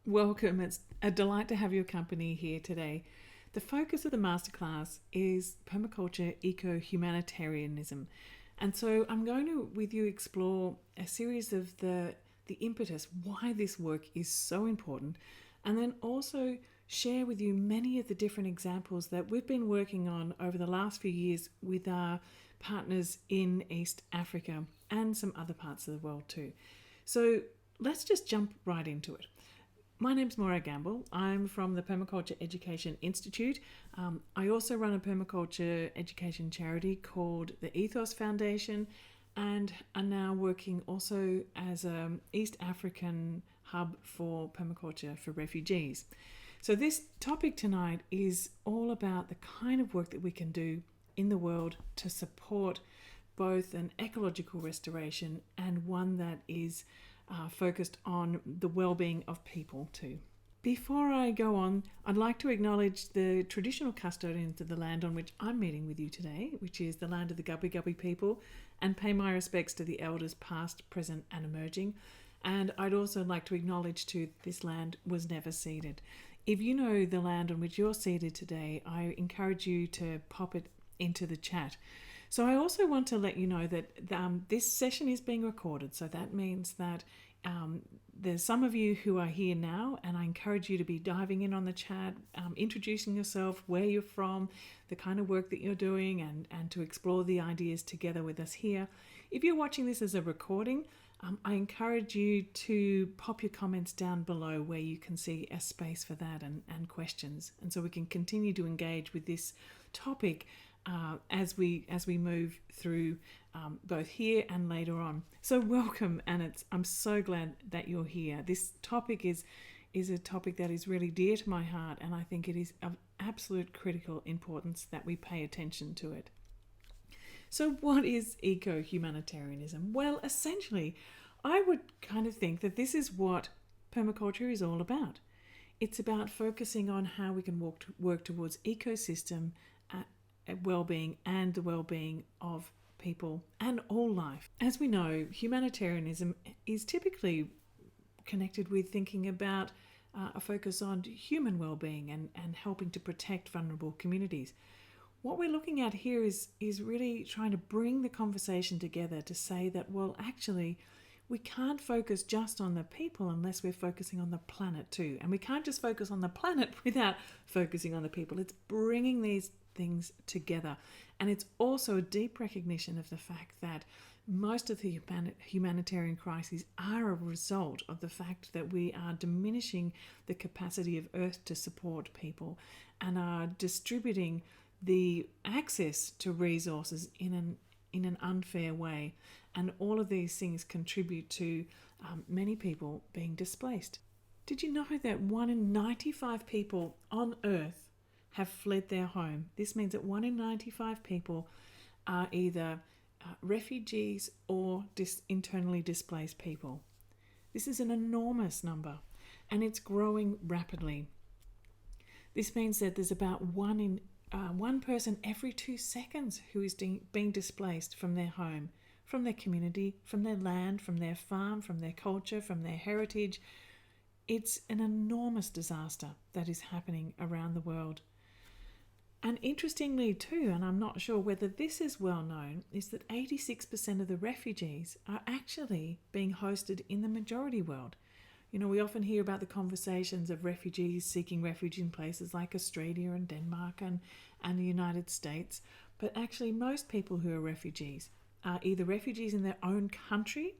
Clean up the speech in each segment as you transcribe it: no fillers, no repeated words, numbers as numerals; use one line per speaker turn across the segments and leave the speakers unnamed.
Welcome. It's a delight to have your company here today. The focus of the masterclass is Permaculture Eco-Humanitarianism. And so I'm going to, with you, explore a series of the impetus, why this work is so important, and then also share with you many of the different examples that we've been working on over the last few years with our partners in East Africa and some other parts of the world too. So let's just jump right into it. My name's Morag. I'm from the Permaculture Education Institute. I also run a permaculture education charity called the Ethos Foundation, and are now working also as an East African hub for permaculture for refugees. So this topic tonight is all about the kind of work that we can do in the world to support both an ecological restoration and one that is focused on the well-being of people too. Before I go on, I'd like to acknowledge the traditional custodians of the land on which I'm meeting with you today, which is the land of the Gubbi Gubbi people, and pay my respects to the elders past, present and emerging. And I'd also like to acknowledge too that this land was never ceded. If you know the land on which you're seated today, I encourage you to pop it into the chat. So I also want to let you know that this session is being recorded. So that means that there's some of you who are here now, and I encourage you to be diving in on the chat, introducing yourself, where you're from, the kind of work that you're doing, and to explore the ideas together with us here. If you're watching this as a recording, I encourage you to pop your comments down below where you can see a space for that and questions. And so we can continue to engage with this topic as we move through both here and later on. So welcome, and I'm so glad that you're here. This topic is a topic that is really dear to my heart, and I think it is of absolute critical importance that we pay attention to it. So what is eco-humanitarianism? Well, essentially, I would kind of think that this is what permaculture is all about. It's about focusing on how we can work towards ecosystem well-being and the well-being of people and all life. As we know, humanitarianism is typically connected with thinking about a focus on human well-being and helping to protect vulnerable communities. What we're looking at here is really trying to bring the conversation together to say that, well, actually, we can't focus just on the people unless we're focusing on the planet too. And we can't just focus on the planet without focusing on the people. It's bringing these things together. And it's also a deep recognition of the fact that most of the humanitarian crises are a result of the fact that we are diminishing the capacity of Earth to support people and are distributing the access to resources in an unfair way. And all of these things contribute to many people being displaced. Did you know that 1 in 95 people on Earth have fled their home? This means that 1 in 95 people are either refugees or internally displaced people. This is an enormous number, and it's growing rapidly. This means that there's about one person every 2 seconds who is being displaced from their home, from their community, from their land, from their farm, from their culture, from their heritage. It's an enormous disaster that is happening around the world. And interestingly too, and I'm not sure whether this is well known, is that 86% of the refugees are actually being hosted in the majority world. You know, we often hear about the conversations of refugees seeking refuge in places like Australia and Denmark and the United States, but actually most people who are refugees are either refugees in their own country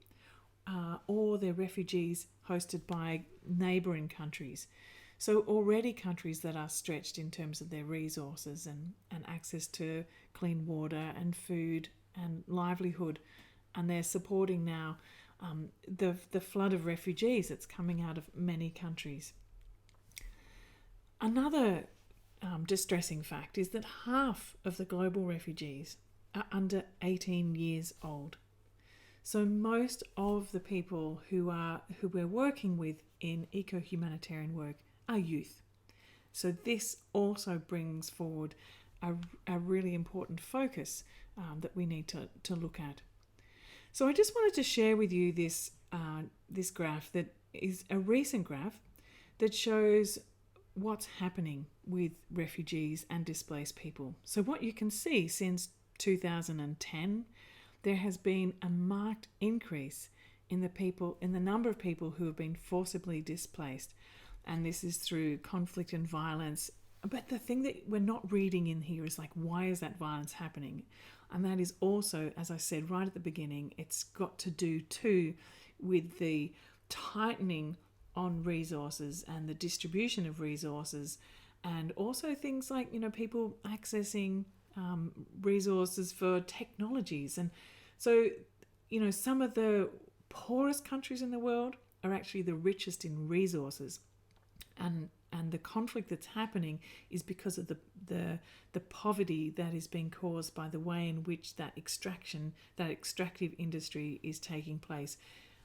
or they're refugees hosted by neighbouring countries. So already countries that are stretched in terms of their resources and access to clean water and food and livelihood, and they're supporting now the flood of refugees that's coming out of many countries. Another distressing fact is that half of the global refugees are under 18 years old. So most of the people who we're working with in eco-humanitarian work are youth. So this also brings forward a really important focus that we need to look at. So I just wanted to share with you this graph that is a recent graph that shows what's happening with refugees and displaced people. So what you can see since 2010, there has been a marked increase in the number of people who have been forcibly displaced. And this is through conflict and violence. But the thing that we're not reading in here is like, why is that violence happening? And that is also, as I said right at the beginning, it's got to do too with the tightening on resources and the distribution of resources, and also things like, people accessing resources for technologies. And so, some of the poorest countries in the world are actually the richest in resources. And the conflict that's happening is because of the poverty that is being caused by the way in which that extractive industry is taking place.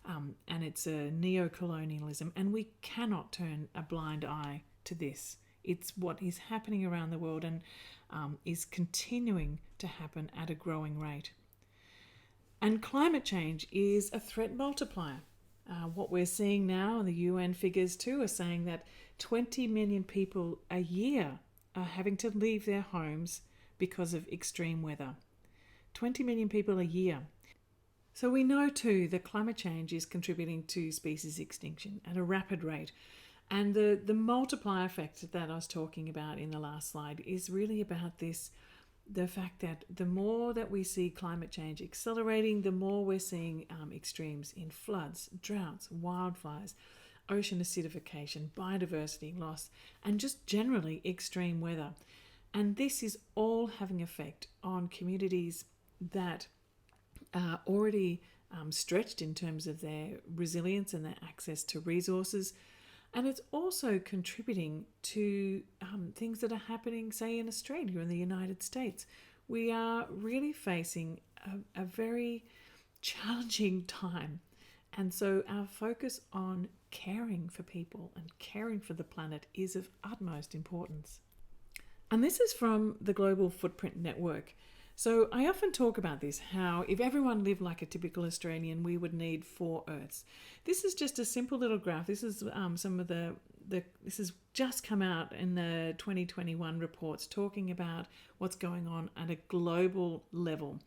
And it's a neo-colonialism, and we cannot turn a blind eye to this. It's what is happening around the world and is continuing to happen at a growing rate. And climate change is a threat multiplier. What we're seeing now, and the UN figures too, are saying that 20 million people a year are having to leave their homes because of extreme weather. 20 million people a year. So we know too that climate change is contributing to species extinction at a rapid rate. And the multiplier effect that I was talking about in the last slide is really about this, the fact that the more that we see climate change accelerating, the more we're seeing extremes in floods, droughts, wildfires, ocean acidification, biodiversity loss, and just generally extreme weather. And this is all having effect on communities that are already stretched in terms of their resilience and their access to resources. And it's also contributing to things that are happening, say, in Australia and the United States. We are really facing a very challenging time. And so our focus on caring for people and caring for the planet is of utmost importance. And this is from the Global Footprint Network. So I often talk about this, how if everyone lived like a typical Australian, we would need 4 Earths. This is just a simple little graph. This is this has just come out in the 2021 reports talking about what's going on at a global level.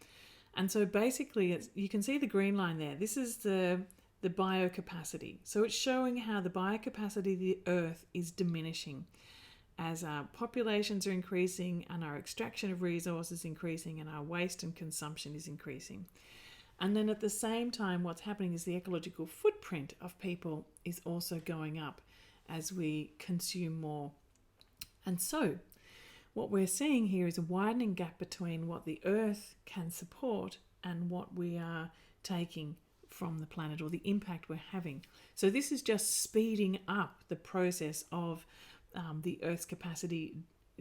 And so basically, you can see the green line there. This is the biocapacity. So it's showing how the biocapacity of the Earth is diminishing as our populations are increasing and our extraction of resources increasing and our waste and consumption is increasing. And then at the same time, what's happening is the ecological footprint of people is also going up as we consume more. And so what we're seeing here is a widening gap between what the Earth can support and what we are taking from the planet, or the impact we're having. So this is just speeding up the process of the Earth's capacity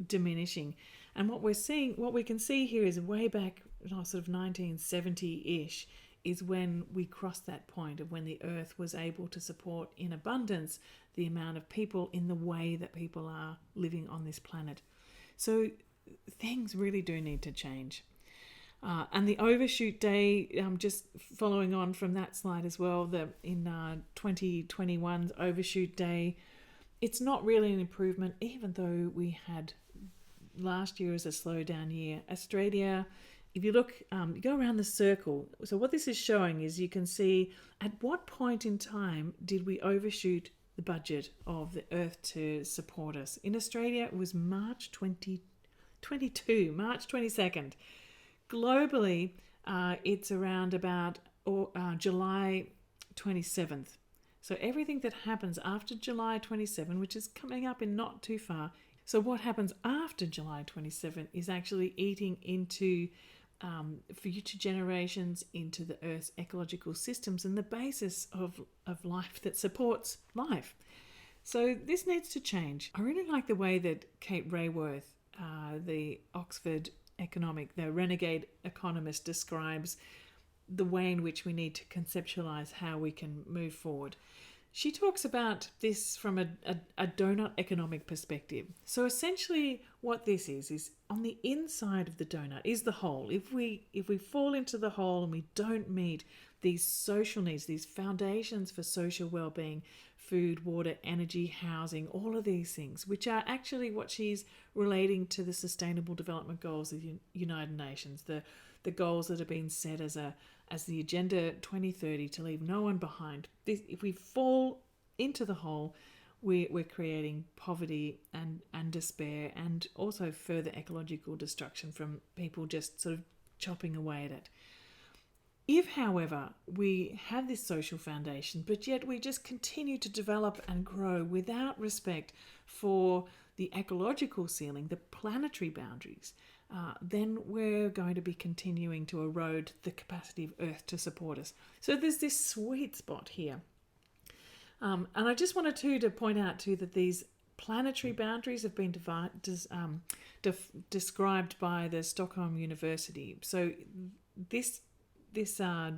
diminishing. And what we can see here is way back, sort of 1970-ish, is when we crossed that point of when the Earth was able to support in abundance the amount of people in the way that people are living on this planet. So things really do need to change. And the overshoot day, just following on from that slide as well, in 2021's overshoot day, it's not really an improvement, even though we had last year as a slowdown year. Australia, if you look, you go around the circle. So what this is showing is you can see at what point in time did we overshoot the budget of the Earth to support us. In Australia, it was March 2022, March 22nd. Globally, it's around about July 27th. So everything that happens after July 27, which is coming up in not too far. So what happens after July 27 is actually eating into future generations, into the Earth's ecological systems and the basis of life that supports life. So this needs to change. I really like the way that Kate Raworth, the Oxford the renegade economist, describes the way in which we need to conceptualize how we can move forward. She talks about this from a donut economic perspective. So essentially what this is on the inside of the donut is the hole. If we fall into the hole and we don't meet these social needs, these foundations for social well-being, food, water, energy, housing, all of these things, which are actually what she's relating to the Sustainable Development Goals of the United Nations, the goals that have been set as the Agenda 2030 to leave no one behind. If we fall into the hole, we're creating poverty and despair, and also further ecological destruction from people just sort of chopping away at it. If, however, we have this social foundation, but yet we just continue to develop and grow without respect for the ecological ceiling, the planetary boundaries, then we're going to be continuing to erode the capacity of Earth to support us. So there's this sweet spot here. And I just wanted to point out too that these planetary boundaries have been described by the Stockholm University. So this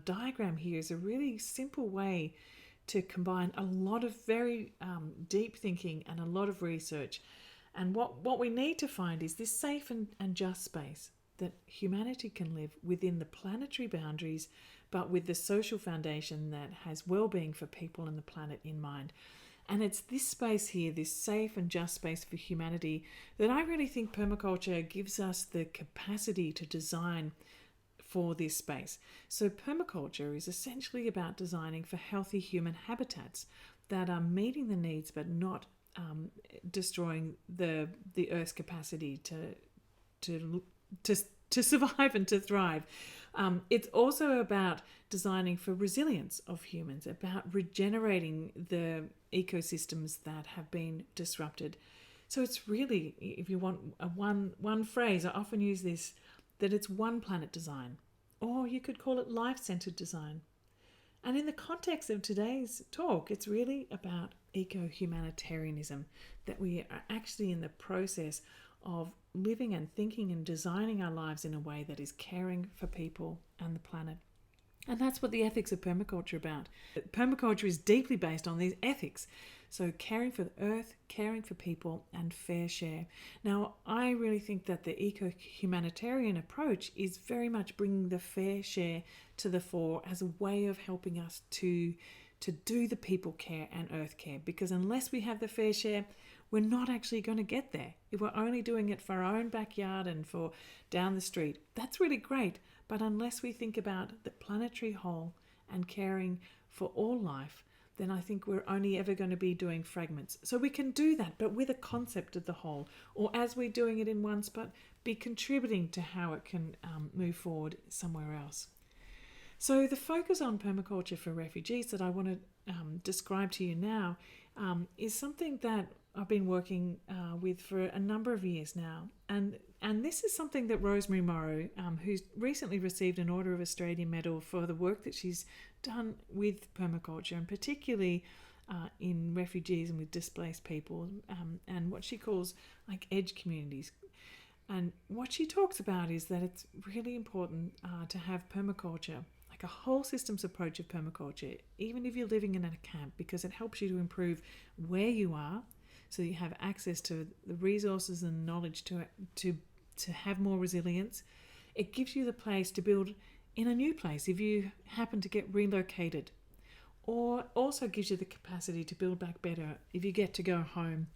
diagram here is a really simple way to combine a lot of very deep thinking and a lot of research. And what we need to find is this safe and just space that humanity can live within the planetary boundaries, but with the social foundation that has well-being for people and the planet in mind. And it's this space here, this safe and just space for humanity, that I really think permaculture gives us the capacity to design for this space. So permaculture is essentially about designing for healthy human habitats that are meeting the needs but not destroying the Earth's capacity to survive and to thrive. It's also about designing for resilience of humans, about regenerating the ecosystems that have been disrupted. So it's really, if you want one phrase, I often use this, that it's one planet design, or you could call it life-centered design. And in the context of today's talk, it's really about eco-humanitarianism, that we are actually in the process of living and thinking and designing our lives in a way that is caring for people and the planet. And that's what the ethics of permaculture are about. Permaculture is deeply based on these ethics. So caring for the earth, caring for people, and fair share. Now, I really think that the eco-humanitarian approach is very much bringing the fair share to the fore as a way of helping us to do the people care and earth care. Because unless we have the fair share, we're not actually going to get there. If we're only doing it for our own backyard and for down the street, that's really great. But unless we think about the planetary whole and caring for all life, then I think we're only ever going to be doing fragments. So we can do that, but with a concept of the whole, or as we're doing it in one spot, be contributing to how it can move forward somewhere else. So the focus on permaculture for refugees that I want to describe to you now is something that I've been working with for a number of years now. And this is something that Rosemary Morrow, who's recently received an Order of Australia Medal for the work that she's done with permaculture, and particularly in refugees and with displaced people, and what she calls like edge communities. And what she talks about is that it's really important to have permaculture, like a whole systems approach of permaculture, even if you're living in a camp, because it helps you to improve where you are, so you have access to the resources and knowledge to have more resilience. It gives you the place to build in a new place if you happen to get relocated, or also gives you the capacity to build back better if you get to go home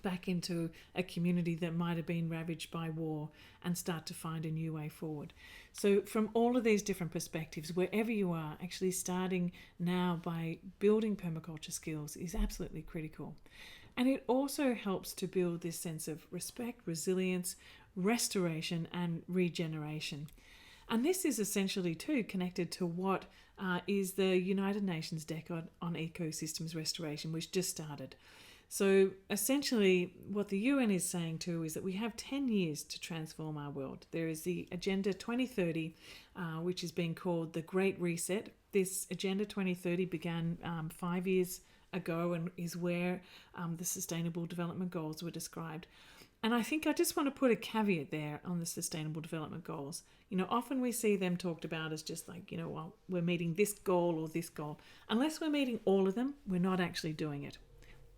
back into a community that might have been ravaged by war and start to find a new way forward. So from all of these different perspectives, wherever you are, actually starting now by building permaculture skills is absolutely critical. And it also helps to build this sense of respect, resilience, restoration, and regeneration. And this is essentially too connected to what is the United Nations Decade on Ecosystems Restoration, which just started. So essentially what the UN is saying too is that we have 10 years to transform our world. There is the Agenda 2030, which is being called the Great Reset. This Agenda 2030 began 5 years ago and is where the Sustainable Development Goals were described. And I think I just want to put a caveat there on the Sustainable Development Goals. You know, often we see them talked about as just like, well, we're meeting this goal or this goal. Unless we're meeting all of them, we're not actually doing it.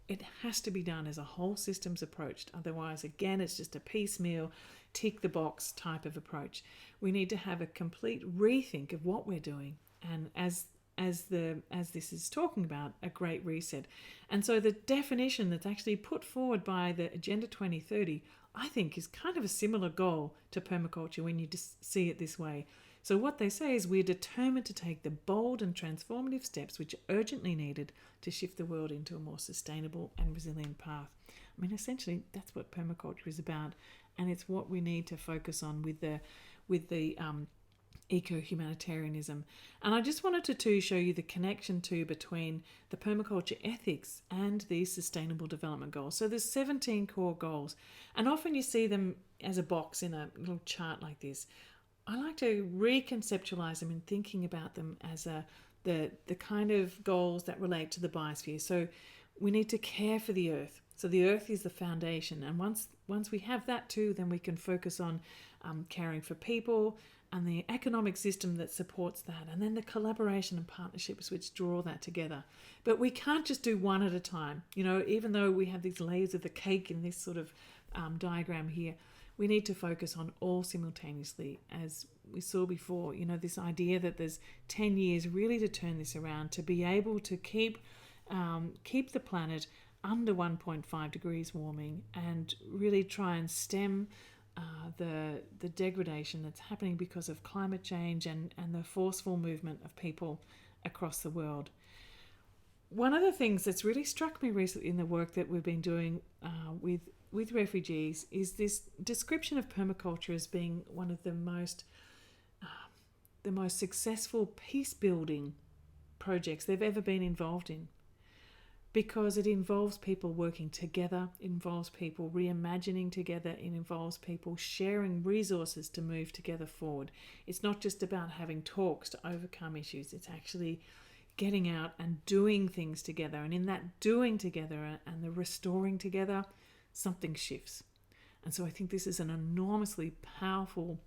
It has to be done as a whole systems approach. Otherwise, again, it's just a piecemeal, tick the box type of approach. We need to have a complete rethink of what we're doing. And as as this is talking about, a great reset. And so the definition that's actually put forward by the Agenda 2030, I think, is kind of a similar goal to permaculture when you just see it this way. So what they say is we're determined to take the bold and transformative steps which are urgently needed to shift the world into a more sustainable and resilient path. I mean, essentially, that's what permaculture is about, and it's what we need to focus on with the eco-humanitarianism. And I just wanted to show you the connection between the permaculture ethics and these sustainable development goals. So there's 17 core goals, and often you see them as a box in a little chart like this. I like to reconceptualize them in thinking about them as the kind of goals that relate to the biosphere. So we need to care for the earth. So the earth is the foundation, and once we have that too, then we can focus on caring for people and the economic system that supports that, and then the collaboration and partnerships which draw that together. But we can't just do one at a time. You know, even though we have these layers of the cake in this sort of diagram here, we need to focus on all simultaneously, as we saw before. You know, this idea that there's 10 years really to turn this around, to be able to keep the planet under 1.5 degrees warming, and really try and stem the degradation that's happening because of climate change and the forceful movement of people across the world. One of the things that's really struck me recently in the work that we've been doing with refugees is this description of permaculture as being one of the most successful peace-building projects they've ever been involved in, because it involves people working together, it involves people reimagining together, it involves people sharing resources to move together forward. It's not just about having talks to overcome issues, it's actually getting out and doing things together. And in that doing together and the restoring together, something shifts. And so I think this is an enormously powerful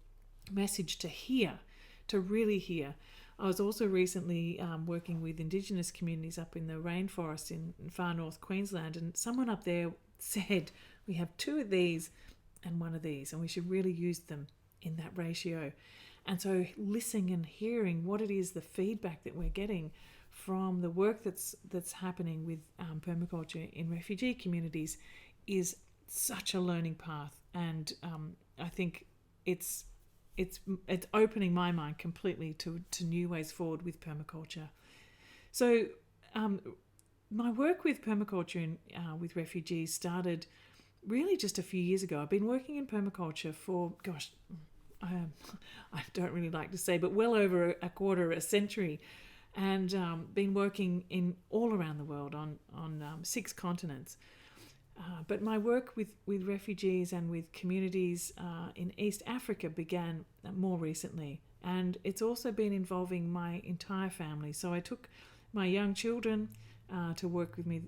message to hear, to really hear. I was also recently working with Indigenous communities up in the rainforest in far north Queensland, and someone up there said, we have 2 of these and 1 of these, and we should really use them in that ratio. And so listening and hearing what it is, the feedback that we're getting from the work that's happening with permaculture in refugee communities is such a learning path. And I think it's opening my mind completely to new ways forward with permaculture. So my work with permaculture with refugees started really just a few years ago. I've been working in permaculture for, I don't really like to say, but well over a century, and been working in all around the world on 6 continents. But my work with refugees and with communities in East Africa began more recently, and it's also been involving my entire family. So I took my young children to work with me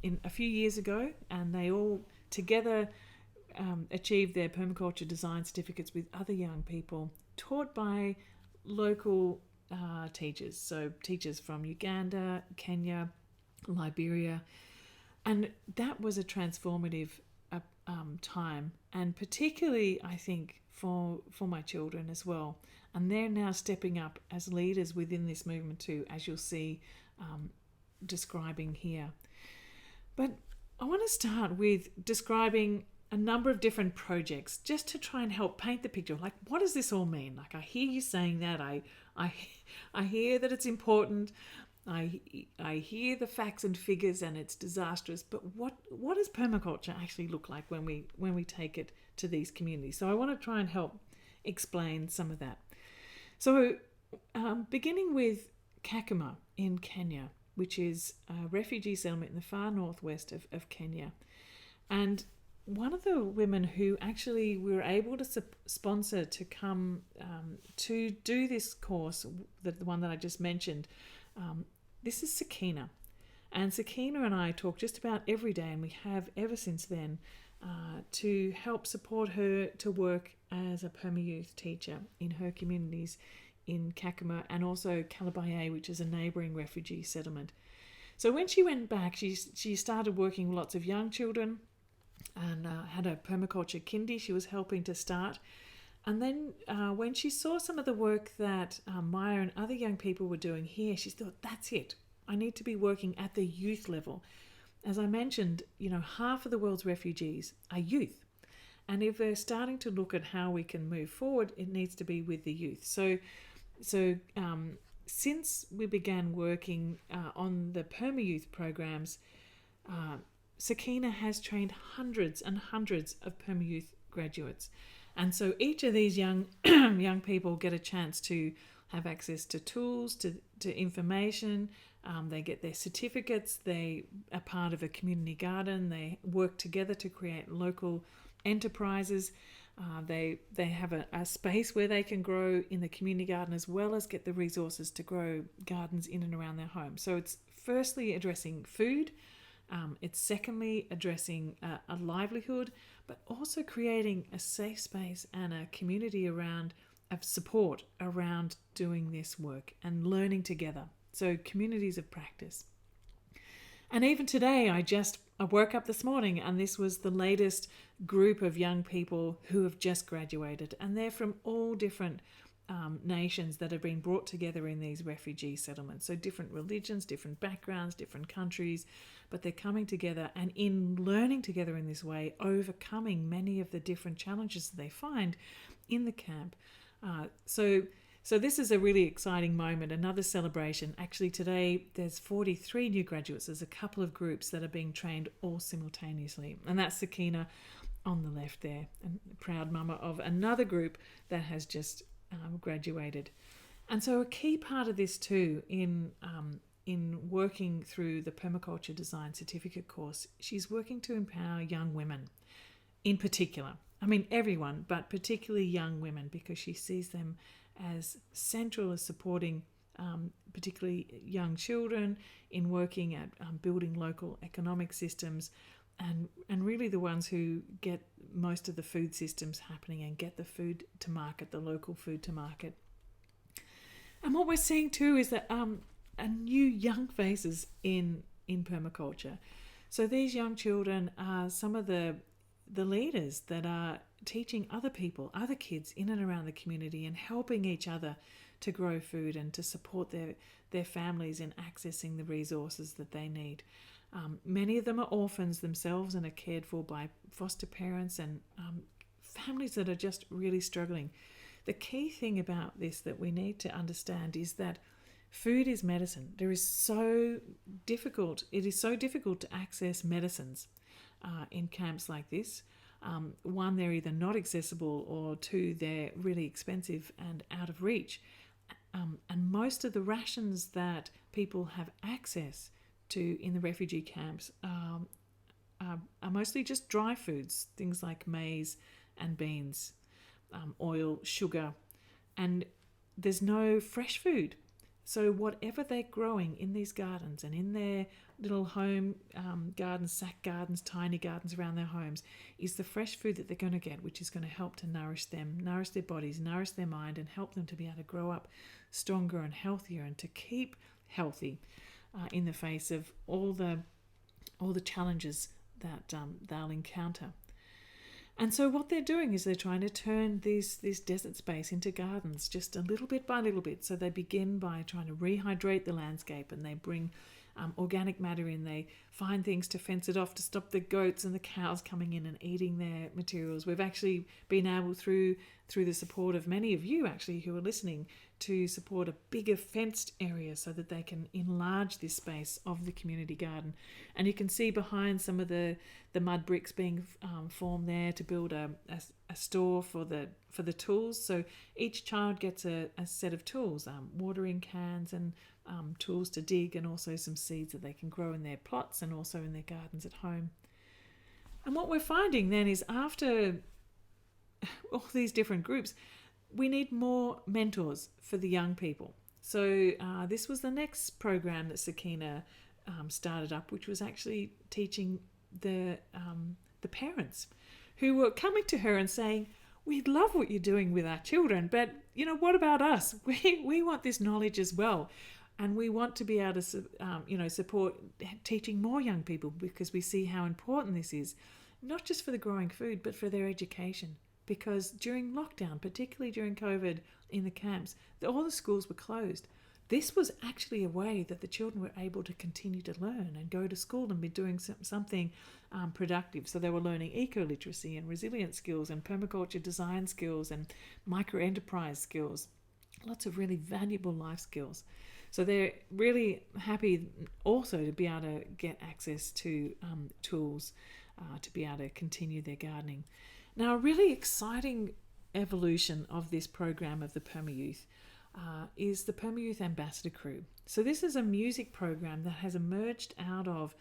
in a few years ago, and they all together achieved their permaculture design certificates with other young people, taught by local teachers, so teachers from Uganda, Kenya, Liberia. And that was a transformative time, and particularly, I think, for my children as well. And they're now stepping up as leaders within this movement too, as you'll see describing here. But I want to start with describing a number of different projects just to try and help paint the picture. Like, what does this all mean? Like, I hear you saying that. I hear that it's important. I hear the facts and figures, and it's disastrous. But what does permaculture actually look like when we take it to these communities? So I want to try and help explain some of that. So beginning with Kakuma in Kenya, which is a refugee settlement in the far northwest of Kenya. And one of the women who actually we were able to sponsor to come to do this course, the one that I just mentioned, this is Sakina. And Sakina and I talk just about every day, and we have ever since then, to help support her to work as a perma-youth teacher in her communities in Kakuma and also Calabaye, which is a neighbouring refugee settlement. So when she went back, she started working with lots of young children and had a permaculture kindy she was helping to start. And then when she saw some of the work that Maya and other young people were doing here, she thought, that's it. I need to be working at the youth level. As I mentioned, half of the world's refugees are youth. And if we're starting to look at how we can move forward, it needs to be with the youth. So since we began working on the Perma Youth programs, Sakina has trained hundreds and hundreds of Perma Youth graduates. And so each of these young people get a chance to have access to tools, to information. They get their certificates. They are part of a community garden. They work together to create local enterprises. They have a space where they can grow in the community garden, as well as get the resources to grow gardens in and around their home. So it's firstly addressing food. It's secondly addressing a livelihood, but also creating a safe space and a community of support around doing this work and learning together. So communities of practice. And even today, I woke up this morning and this was the latest group of young people who have just graduated, and they're from all different nations that have been brought together in these refugee settlements. So different religions, different backgrounds, different countries, but they're coming together and in learning together in this way, overcoming many of the different challenges that they find in the camp. So this is a really exciting moment, another celebration. Actually today there's 43 new graduates. There's a couple of groups that are being trained all simultaneously. And that's Sakina on the left there, and proud mama of another group that has just graduated. And so a key part of this too in working through the Permaculture Design Certificate course, she's working to empower young women in particular. I mean everyone, but particularly young women, because she sees them as central as supporting particularly young children in working at building local economic systems, and really the ones who get most of the food systems happening and get the food to market, the local food to market. And what we're seeing too is that a new young faces in permaculture. So these young children are some of the leaders that are teaching other people, other kids in and around the community, and helping each other to grow food and to support their families in accessing the resources that they need. Many of them are orphans themselves and are cared for by foster parents and families that are just really struggling. The key thing about this that we need to understand is that food is medicine. It is so difficult to access medicines in camps like this. One, they're either not accessible, or two, they're really expensive and out of reach. And most of the rations that people have access to in the refugee camps are mostly just dry foods, things like maize and beans, oil, sugar, and there's no fresh food. So whatever they're growing in these gardens and in their little home gardens, sack gardens, tiny gardens around their homes, is the fresh food that they're going to get, which is going to help to nourish them, nourish their bodies, nourish their mind, and help them to be able to grow up stronger and healthier and to keep healthy in the face of all the challenges that they'll encounter. And so what they're doing is they're trying to turn this desert space into gardens, just a little bit by little bit. So they begin by trying to rehydrate the landscape, and they bring organic matter in. They find things to fence it off to stop the goats and the cows coming in and eating their materials. We've actually been able, through the support of many of you actually who are listening, to support a bigger fenced area so that they can enlarge this space of the community garden. And you can see behind some of the mud bricks being formed there to build a store for the tools. So each child gets a set of tools, watering cans and tools to dig, and also some seeds that they can grow in their plots and also in their gardens at home. And what we're finding then is, after all these different groups, we need more mentors for the young people. So this was the next program that Sakina started up, which was actually teaching the parents who were coming to her and saying, "We love what you're doing with our children, but what about us? We want this knowledge as well, and we want to be able to support teaching more young people, because we see how important this is, not just for the growing food, but for their education, because during lockdown, particularly during COVID in the camps, all the schools were closed. This was actually a way that the children were able to continue to learn and go to school and be doing something productive. So they were learning eco-literacy and resilience skills and permaculture design skills and micro-enterprise skills, lots of really valuable life skills. So they're really happy also to be able to get access to tools to be able to continue their gardening. Now, a really exciting evolution of this program of the Perma-Youth is the Perma-Youth Ambassador Crew. So this is a music program that has emerged out of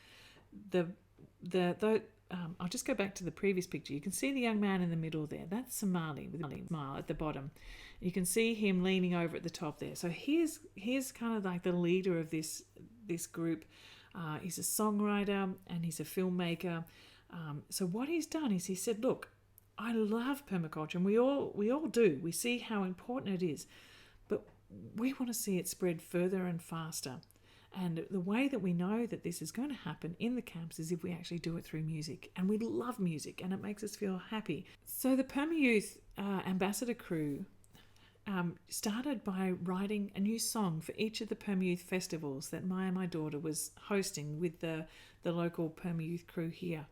I'll just go back to the previous picture. You can see the young man in the middle there. That's Somali with a smile at the bottom. You can see him leaning over at the top there. So here's kind of like the leader of this group. He's a songwriter and he's a filmmaker. So what he's done is he said, look, I love permaculture, and we all do. We see how important it is, but we want to see it spread further and faster. And the way that we know that this is going to happen in the camps is if we actually do it through music. And we love music, and it makes us feel happy. So the Perma-Youth Ambassador Crew started by writing a new song for each of the Perma-Youth festivals that Maya, my daughter, was hosting with the local Perma-Youth crew here.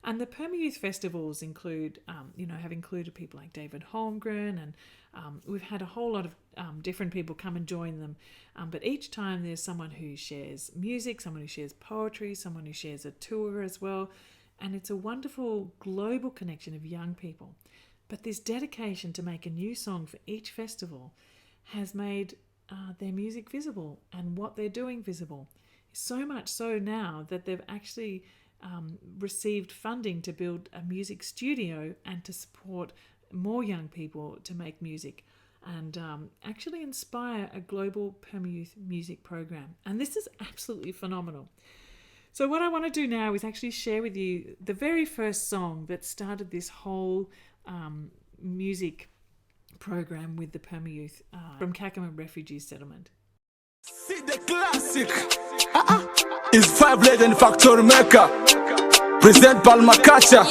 And the Perma-Youth festivals have included people like David Holmgren, and we've had a whole lot of different people come and join them. But each time there's someone who shares music, someone who shares poetry, someone who shares a tour as well. And it's a wonderful global connection of young people. But this dedication to make a new song for each festival has made their music visible and what they're doing visible. So much so now that they've actually received funding to build a music studio and to support more young people to make music and actually inspire a global Perma-Youth music program. And this is absolutely phenomenal. So what I want to do now is actually share with you the very first song that started this whole music program with the Perma-Youth from Kakuma Refugee Settlement.
See the classic is 5 Legend Factory Maker. Present Permaculture,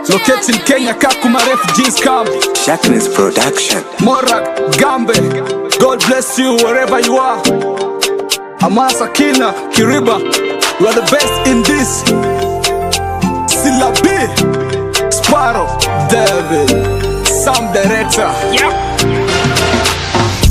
located in Kenya, Kakuma Refugees Camp.
Shackness Production.
Morag, Gambe, God bless you wherever you are. Amasa, Kina, Kiriba, you are the best in this. Silabi, Sparrow, David, Sam Director.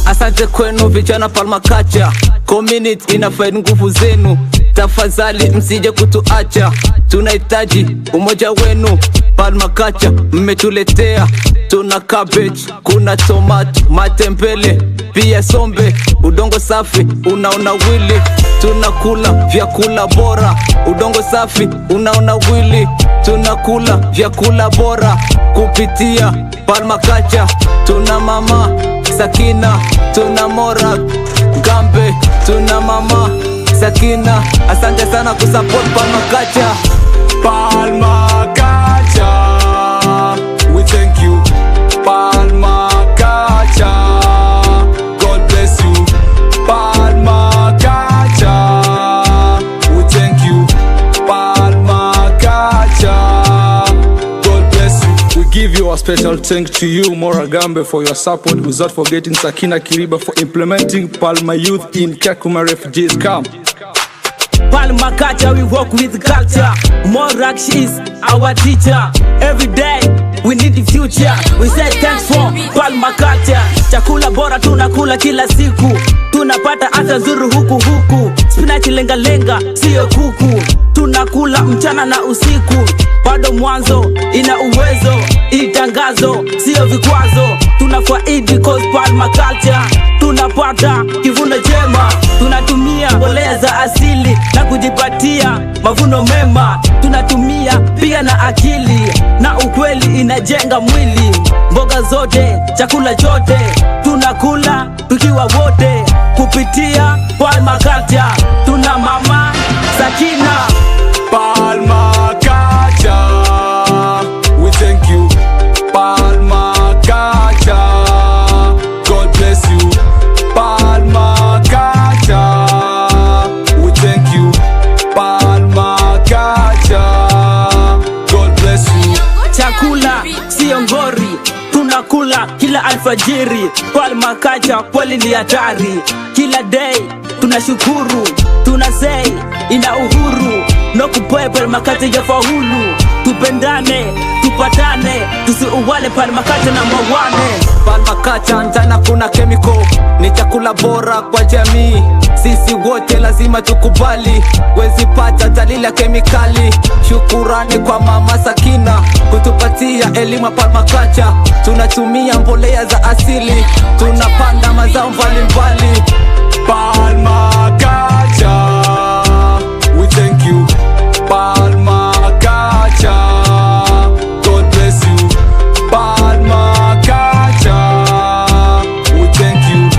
Asante kwenu vijana Permaculture community, inafaidi nguvu zenu. Tafadhali msije kutuacha, tunahitaji umoja wenu. Permaculture mmetuletea, tuna cabbage, kuna tomato, matembele, pia sombe, udongo safi unaona wili. Tunakula vyakula bora, udongo safi unaona wili. Tunakula vyakula bora kupitia Permaculture. Tuna mama Sakina, tuna Morag, Gambe, tuna mama Sakina. Asante sana kusupport Permaculture.
Permaculture, we thank you. Permaculture, God bless you. Permaculture, we thank you. Permaculture, God bless you. We give you a special thanks to you, Moragambe, for your support, without forgetting Sakina Kiriba for implementing Perma-Youth in Kakuma Refugees Camp.
Permaculture, we work with culture. Morag, she is our teacher. Every day we need the future. We say thanks for Permaculture. Chakula bora tunakula kila siku, tunapata afya nzuri huku. Spinach lenga lenga, sio kuku. Tunakula mchana na usiku, bado mwanzo ina uwezo. Itangazo sio vikwazo, tunafaidi cause Permaculture. Tunapata kivuno jema, tunatumia mbolea za asili na kujipatia mavuno mema. Tunatumia pia na akili na ukweli, inajenga mwili. Mboga zote, chakula chote, tunakula tukiwa wote kupitia Permaculture. Tuna mama Sakina.
Permaculture, we thank you. Permaculture, God bless you. Permaculture, we thank you. Permaculture, God bless you.
Chakula sio ngori, tunakula kila alfajiri. Permaculture kweli ni hatari. Kila day tunashukuru, tunasay ina uhuru. No kupoe permaculture ya faulu. Tupendane, tupatane, tusiuwale permaculture number 1.
Permaculture ndana kuna chemical, ni chakula bora kwa jamii. Sisi wote lazima tukubali, wezi pata dalili ya kemikali. Shukurani kwa Mama Sakina kutupatia elimu ya permaculture. Tunatumia mbolea za asili, tunapanda mazao mbalimbali.
Permaculture, we thank you. Permaculture, God bless you. Permaculture, we thank you.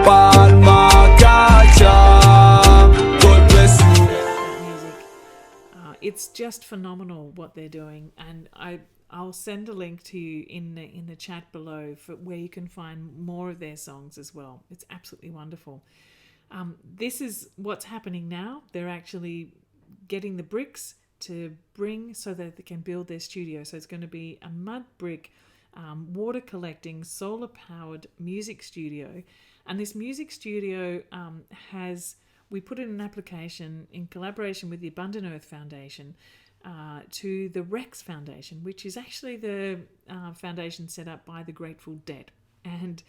Permaculture, God bless you.
That music, it's just phenomenal what they're doing, and I'll send a link to you in the chat below for where you can find more of their songs as well. It's absolutely wonderful. This is what's happening now. They're actually getting the bricks to bring so that they can build their studio. So it's going to be a mud brick, water collecting, solar powered music studio. And this music studio we put in an application in collaboration with the Abundant Earth Foundation to the Rex Foundation, which is actually the foundation set up by the Grateful Dead. And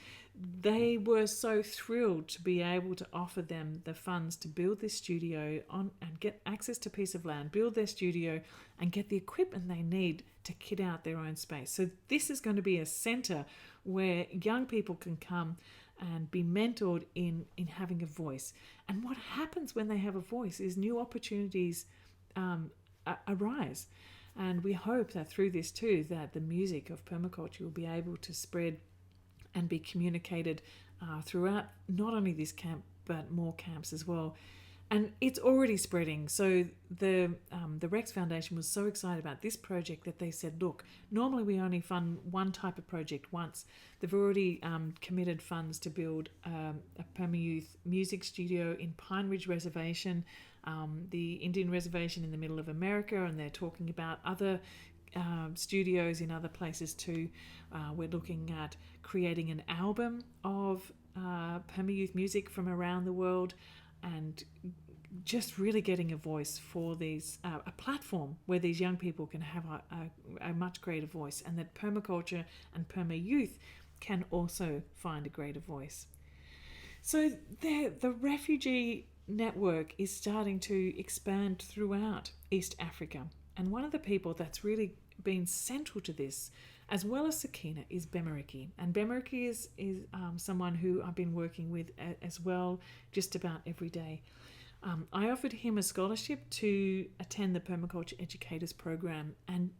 they were so thrilled to be able to offer them the funds to build this studio and get access to a piece of land, build their studio and get the equipment they need to kit out their own space. So this is going to be a centre where young people can come and be mentored in having a voice. And what happens when they have a voice is new opportunities arise. And we hope that through this too, that the music of permaculture will be able to spread and be communicated throughout not only this camp but more camps as well. And it's already spreading. So the Rex Foundation was so excited about this project that they said, look, normally we only fund one type of project once. They've already committed funds to build a Perma-Youth music studio in Pine Ridge Reservation, the Indian reservation in the middle of America, and they're talking about other studios in other places too. We're looking at creating an album of Perma-Youth music from around the world, and just really getting a voice for these, a platform where these young people can have a much greater voice, and that permaculture and perma-youth can also find a greater voice. So the refugee network is starting to expand throughout East Africa, and one of the people that's really been central to this, as well as Sakina, is Bemariki. And Bemariki is someone who I've been working with as well just about every day. I offered him a scholarship to attend the Permaculture Educators Program, and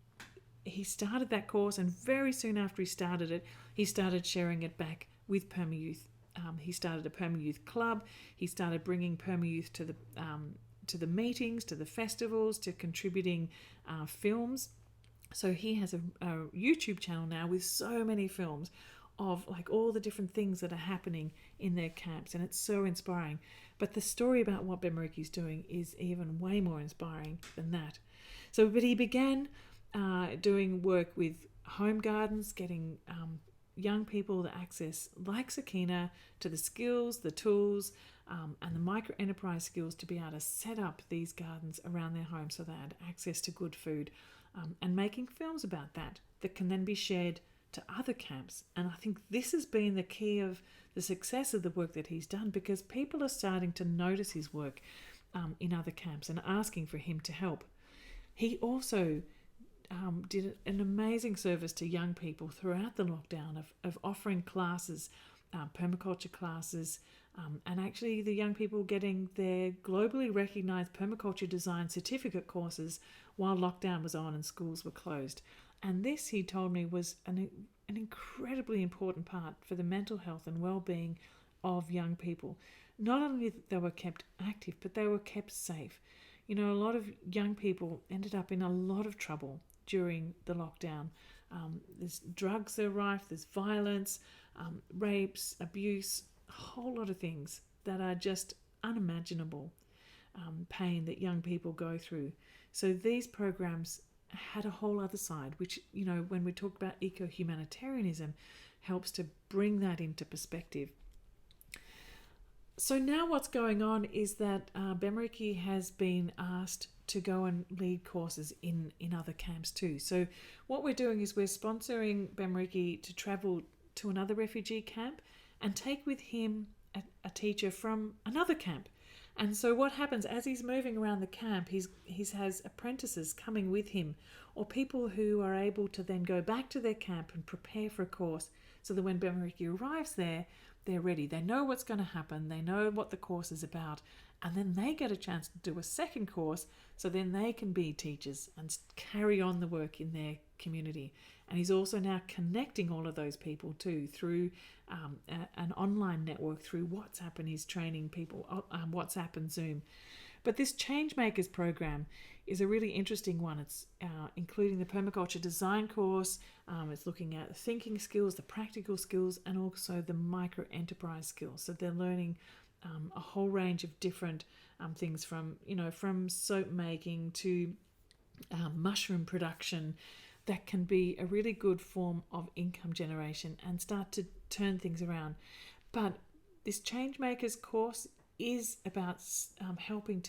he started that course, and very soon after he started it, he started sharing it back with Perma-Youth. He started a Perma-Youth club. He started bringing Perma-Youth to the meetings, to the festivals, to contributing films. So he has a YouTube channel now with so many films of like all the different things that are happening in their camps, and it's so inspiring. But the story about what Bemariki is doing is even way more inspiring than that. But he began doing work with home gardens, getting young people the access, like Sakina, to the skills, the tools, and the micro-enterprise skills to be able to set up these gardens around their home so they had access to good food, and making films about that can then be shared to other camps. And I think this has been the key of the success of the work that he's done, because people are starting to notice his work in other camps and asking for him to help. He also did an amazing service to young people throughout the lockdown of offering classes, permaculture classes, and actually the young people getting their globally recognised permaculture design certificate courses while lockdown was on and schools were closed. And this, he told me, was an incredibly important part for the mental health and well-being of young people. Not only that they were kept active, but they were kept safe. You know, a lot of young people ended up in a lot of trouble during the lockdown. There's drugs that are rife, there's violence, rapes, abuse, a whole lot of things that are just unimaginable pain that young people go through. So these programs had a whole other side, which, you know, when we talk about eco-humanitarianism, helps to bring that into perspective. So now what's going on is that Bemeriki has been asked to go and lead courses in other camps too. So what we're doing is we're sponsoring Bemeriki to travel to another refugee camp and take with him a teacher from another camp. And so what happens as he's moving around the camp, he has apprentices coming with him, or people who are able to then go back to their camp and prepare for a course, so that when Bemeriki arrives there, they're ready. They know what's going to happen. They know what the course is about. And then they get a chance to do a second course, so then they can be teachers and carry on the work in their community. And he's also now connecting all of those people too through an online network, through WhatsApp, and he's training people WhatsApp and Zoom. But this Changemakers program is a really interesting one. It's including the permaculture design course. It's looking at the thinking skills, the practical skills, and also the micro enterprise skills. So they're learning a whole range of different things, from soap making to mushroom production, that can be a really good form of income generation and start to turn things around. But this Changemakers course is about helping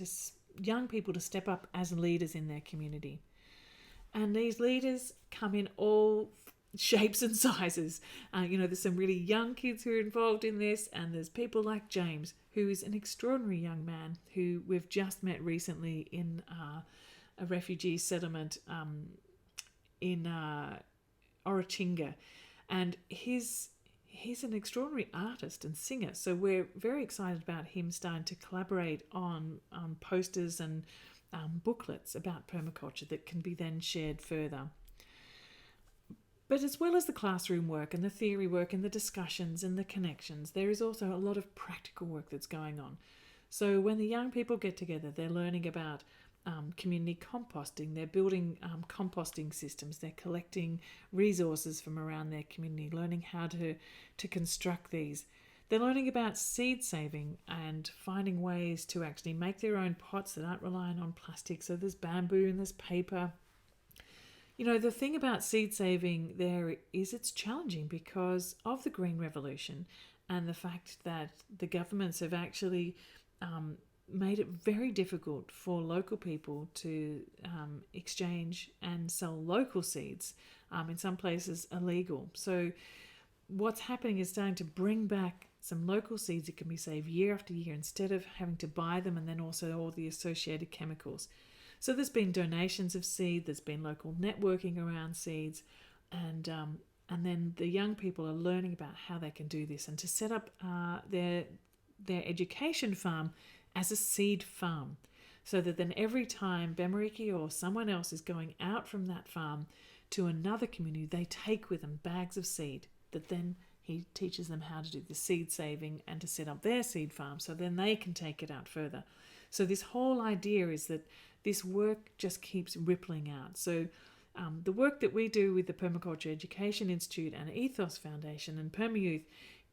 young people to step up as leaders in their community. And these leaders come in all shapes and sizes. There's some really young kids who are involved in this, and there's people like James, who is an extraordinary young man who we've just met recently in a refugee settlement in Orachinga, and he's an extraordinary artist and singer. So we're very excited about him starting to collaborate on posters and booklets about permaculture that can be then shared further. But as well as the classroom work and the theory work and the discussions and the connections, there is also a lot of practical work that's going on. So when the young people get together, they're learning about community composting. They're building composting systems. They're collecting resources from around their community, learning how to construct these. They're learning about seed saving and finding ways to actually make their own pots that aren't relying on plastic. So there's bamboo and there's paper. The thing about seed saving there is it's challenging because of the Green Revolution and the fact that the governments have actually made it very difficult for local people to exchange and sell local seeds, in some places illegal. So what's happening is starting to bring back some local seeds that can be saved year after year instead of having to buy them, and then also all the associated chemicals. So there's been donations of seed, there's been local networking around seeds, and then the young people are learning about how they can do this and to set up their education farm as a seed farm, so that then every time Bemeriki or someone else is going out from that farm to another community, they take with them bags of seed that then he teaches them how to do the seed saving and to set up their seed farm, so then they can take it out further. So this whole idea is that this work just keeps rippling out. So the work that we do with the Permaculture Education Institute and Ethos Foundation and PermaYouth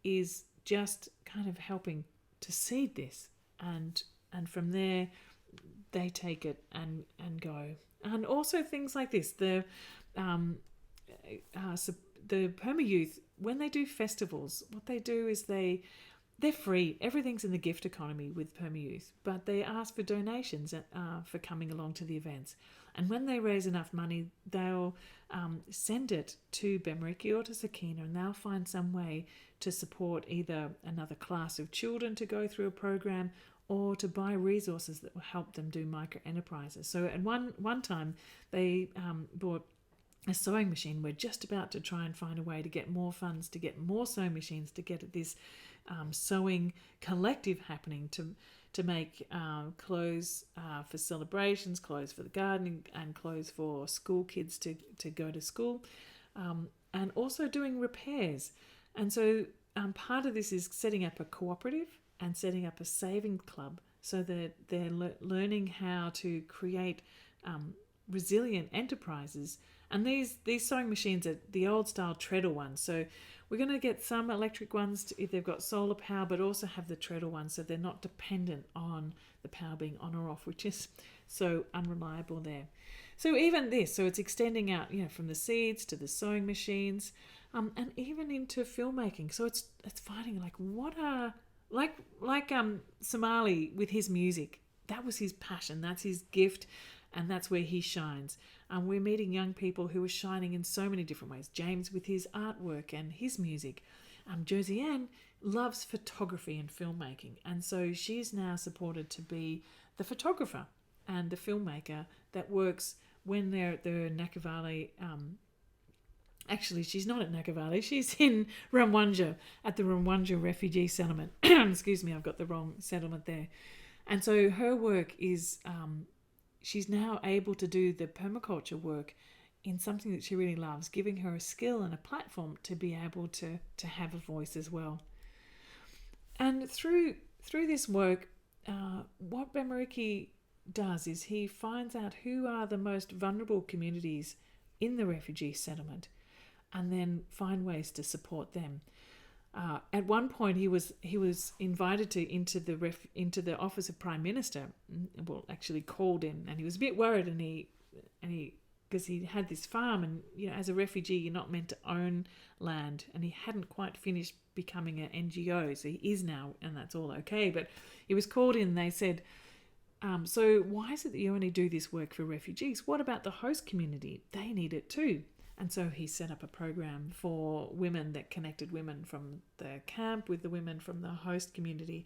is just kind of helping to seed this, and from there they take it and go. And also things like this, the PermaYouth, when they do festivals, what they do is they're free. Everything's in the gift economy with PermaYouth, but they ask for donations for coming along to the events. And when they raise enough money, they'll send it to Bemeriki or to Sakina, and they'll find some way to support either another class of children to go through a program or to buy resources that will help them do micro enterprises. So at one time, they bought a sewing machine. We're just about to try and find a way to get more funds, to get more sewing machines, to get this sewing collective happening to make clothes for celebrations, clothes for the garden, and clothes for school kids to go to school, and also doing repairs. And so part of this is setting up a cooperative and setting up a saving club, so that they're learning how to create resilient enterprises. And these sewing machines are the old style treadle ones. So we're going to get some electric ones if they've got solar power, but also have the treadle ones so they're not dependent on the power being on or off, which is so unreliable there. So even this, so it's extending out, from the seeds to the sewing machines, and even into filmmaking. So it's finding like Somali with his music. That was his passion. That's his gift, and that's where he shines. We're meeting young people who are shining in so many different ways. James with his artwork and his music. Josie Ann loves photography and filmmaking, and so she's now supported to be the photographer and the filmmaker that works when they're at the Nakavale. Actually, she's not at Nakavale. She's in Ramwanja, at the Ramwanja refugee settlement. Excuse me, I've got the wrong settlement there. And so her work is, she's now able to do the permaculture work in something that she really loves, giving her a skill and a platform to be able to have a voice as well. And through this work, what Bemariki does is he finds out who are the most vulnerable communities in the refugee settlement, and then find ways to support them. At one point, he was invited into the office of Prime Minister. Well, actually called in, and he was a bit worried, and he because he had this farm, and as a refugee, you're not meant to own land, and he hadn't quite finished becoming an NGO, so he is now, and that's all okay. But he was called in, and they said, so why is it that you only do this work for refugees? What about the host community? They need it too. And so he set up a program for women that connected women from the camp with the women from the host community.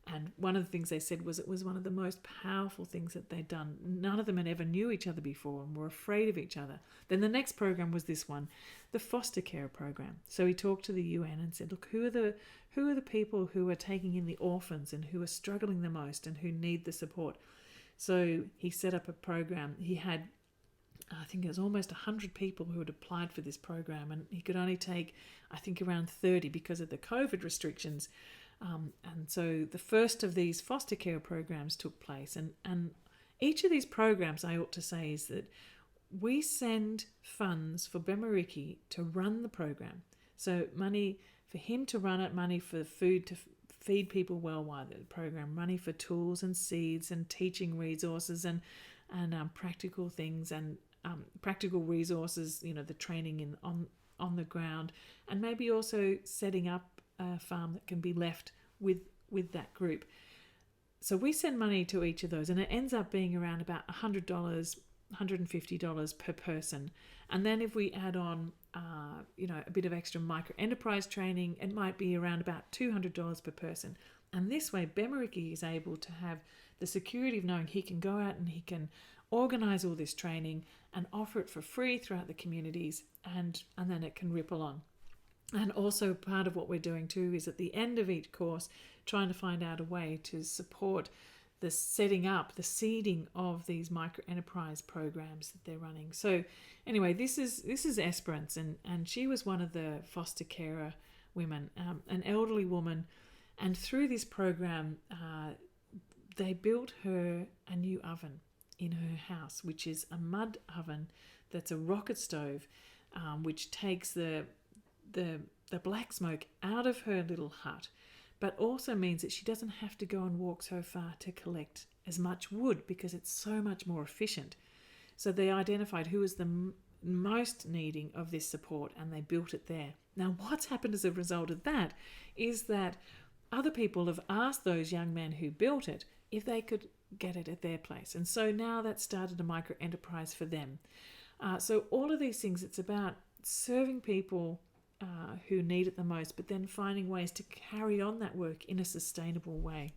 And one of the things they said was it was one of the most powerful things that they'd done. None of them had ever knew each other before and were afraid of each other. Then the next program was this one, the foster care program. So he talked to the UN and said, look, who are the people who are taking in the orphans and who are struggling the most and who need the support? So he set up a program. He had, I think it was almost 100 people who had applied for this program, and he could only take, I think, around 30 because of the COVID restrictions. And so the first of these foster care programs took place. And each of these programs, I ought to say, is that we send funds for Bemariki to run the program. So money for him to run it, money for food to feed people well while the program, money for tools and seeds and teaching resources and practical things and practical resources, the training on the ground, and maybe also setting up a farm that can be left with that group. So we send money to each of those, and it ends up being around about $100, $150 per person. And then if we add on, a bit of extra micro enterprise training, it might be around about $200 per person. And this way, Bemariki is able to have the security of knowing he can go out and he can organise all this training and offer it for free throughout the communities, and then it can ripple on. And also part of what we're doing too is at the end of each course, trying to find out a way to support the setting up, the seeding of these micro enterprise programs that they're running. So anyway, this is Esperance, and she was one of the foster carer women, an elderly woman. And through this program, they built her a new oven in her house, which is a mud oven that's a rocket stove, which takes the black smoke out of her little hut, but also means that she doesn't have to go and walk so far to collect as much wood because it's so much more efficient. So they identified who was the most needing of this support, and they built it there. Now, what's happened as a result of that is that other people have asked those young men who built it if they could get it at their place. And so now that started a micro enterprise for them. So all of these things, it's about serving people who need it the most, but then finding ways to carry on that work in a sustainable way.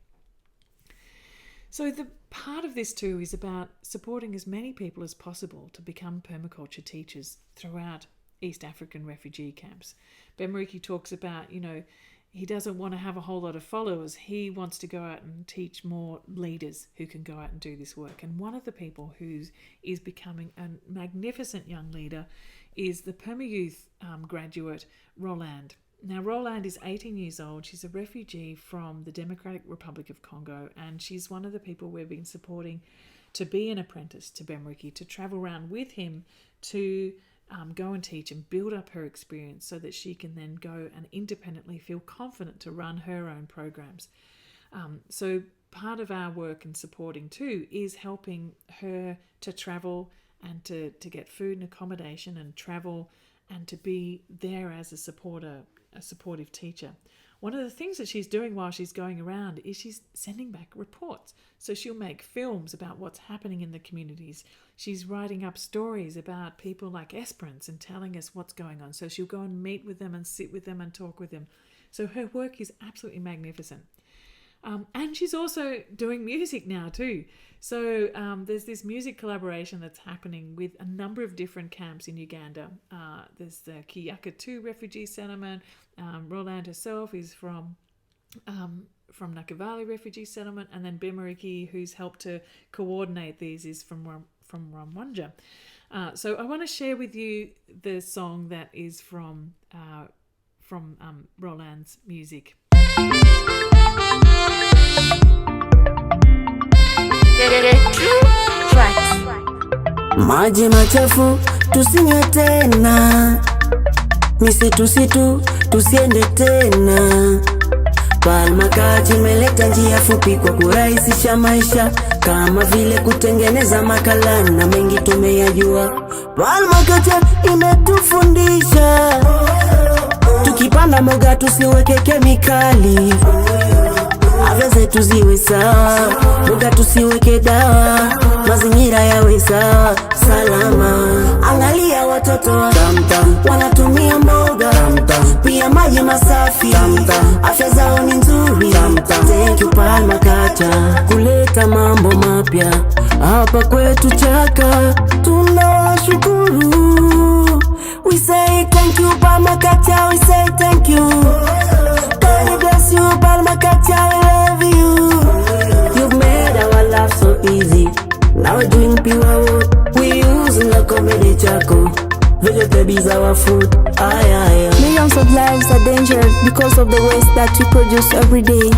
So the part of this too is about supporting as many people as possible to become permaculture teachers throughout East African refugee camps. Bemariki talks about, he doesn't want to have a whole lot of followers. He wants to go out and teach more leaders who can go out and do this work. And one of the people who is becoming a magnificent young leader is the PermaYouth graduate, Roland. Now, Roland is 18 years old. She's a refugee from the Democratic Republic of Congo, and she's one of the people we've been supporting to be an apprentice to Bemariki, to travel around with him to go and teach and build up her experience so that she can then go and independently feel confident to run her own programs. So part of our work and supporting too is helping her to travel and to get food and accommodation and travel and to be there as a supportive teacher. One of the things that she's doing while she's going around is she's sending back reports. So she'll make films about what's happening in the communities. She's writing up stories about people like Esperance and telling us what's going on. So she'll go and meet with them and sit with them and talk with them. So her work is absolutely magnificent. And she's also doing music now too. So there's this music collaboration that's happening with a number of different camps in Uganda. There's the Kiyaka 2 refugee settlement. Roland herself is from Nakivale refugee settlement, and then Bimariki, who's helped to coordinate these, is from Ramwanja. So I want to share with you the song that is from Roland's music.
Maji machafu tusinywe tena, misitu tusiende tena. Permaculture imeleta njia fupi kwa kurahisisha maisha, kama vile kutengeneza makala na mengi tumeyajua. Permaculture imetufundisha tukipanda mboga tusiweke kemikali, afya zetu ziwe sawa, mboga tusiweke dawa, mazingira yawe sawa, salama. Angalia watoto wa tamtam wanatumia mboga tamtam, pia maji masafi tamtam, afya zao ni nzuri tamtam. Thank you Permaculture kuleta mambo mapya hapa kwetu Chaka, tunawashukuru. We say thank you Permaculture, we say thank you. God bless you Permaculture, we love you. You've made our life so easy. Now we're doing pure wood. We using the comedy charcoal. Vegetables our food. Aye.
Millions of lives are endangered because of the waste that we produce every day.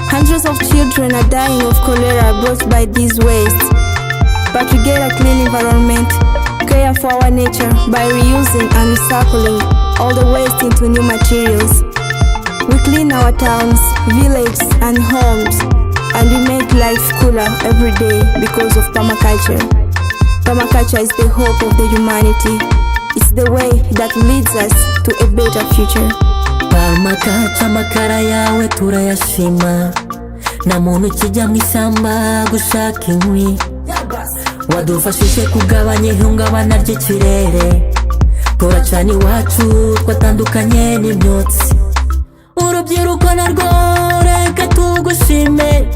Hundreds of children are dying of cholera brought by these wastes. But we get a clean environment, care for our nature by reusing and recycling all the waste into new materials. We clean our towns, villages and homes, and we make life cooler every day because of permaculture. Permaculture is the hope of the humanity. It's the way that leads us to a better future.
Permaculture makara yawe turayashima, na muntu kijya mwisamba gushaka inkwi, wadufashije kugabanya ihungabana ry'ikirere, turacana iwacu twatandukanye n'imyotsi. Urubyiruko narwo reka tugushime,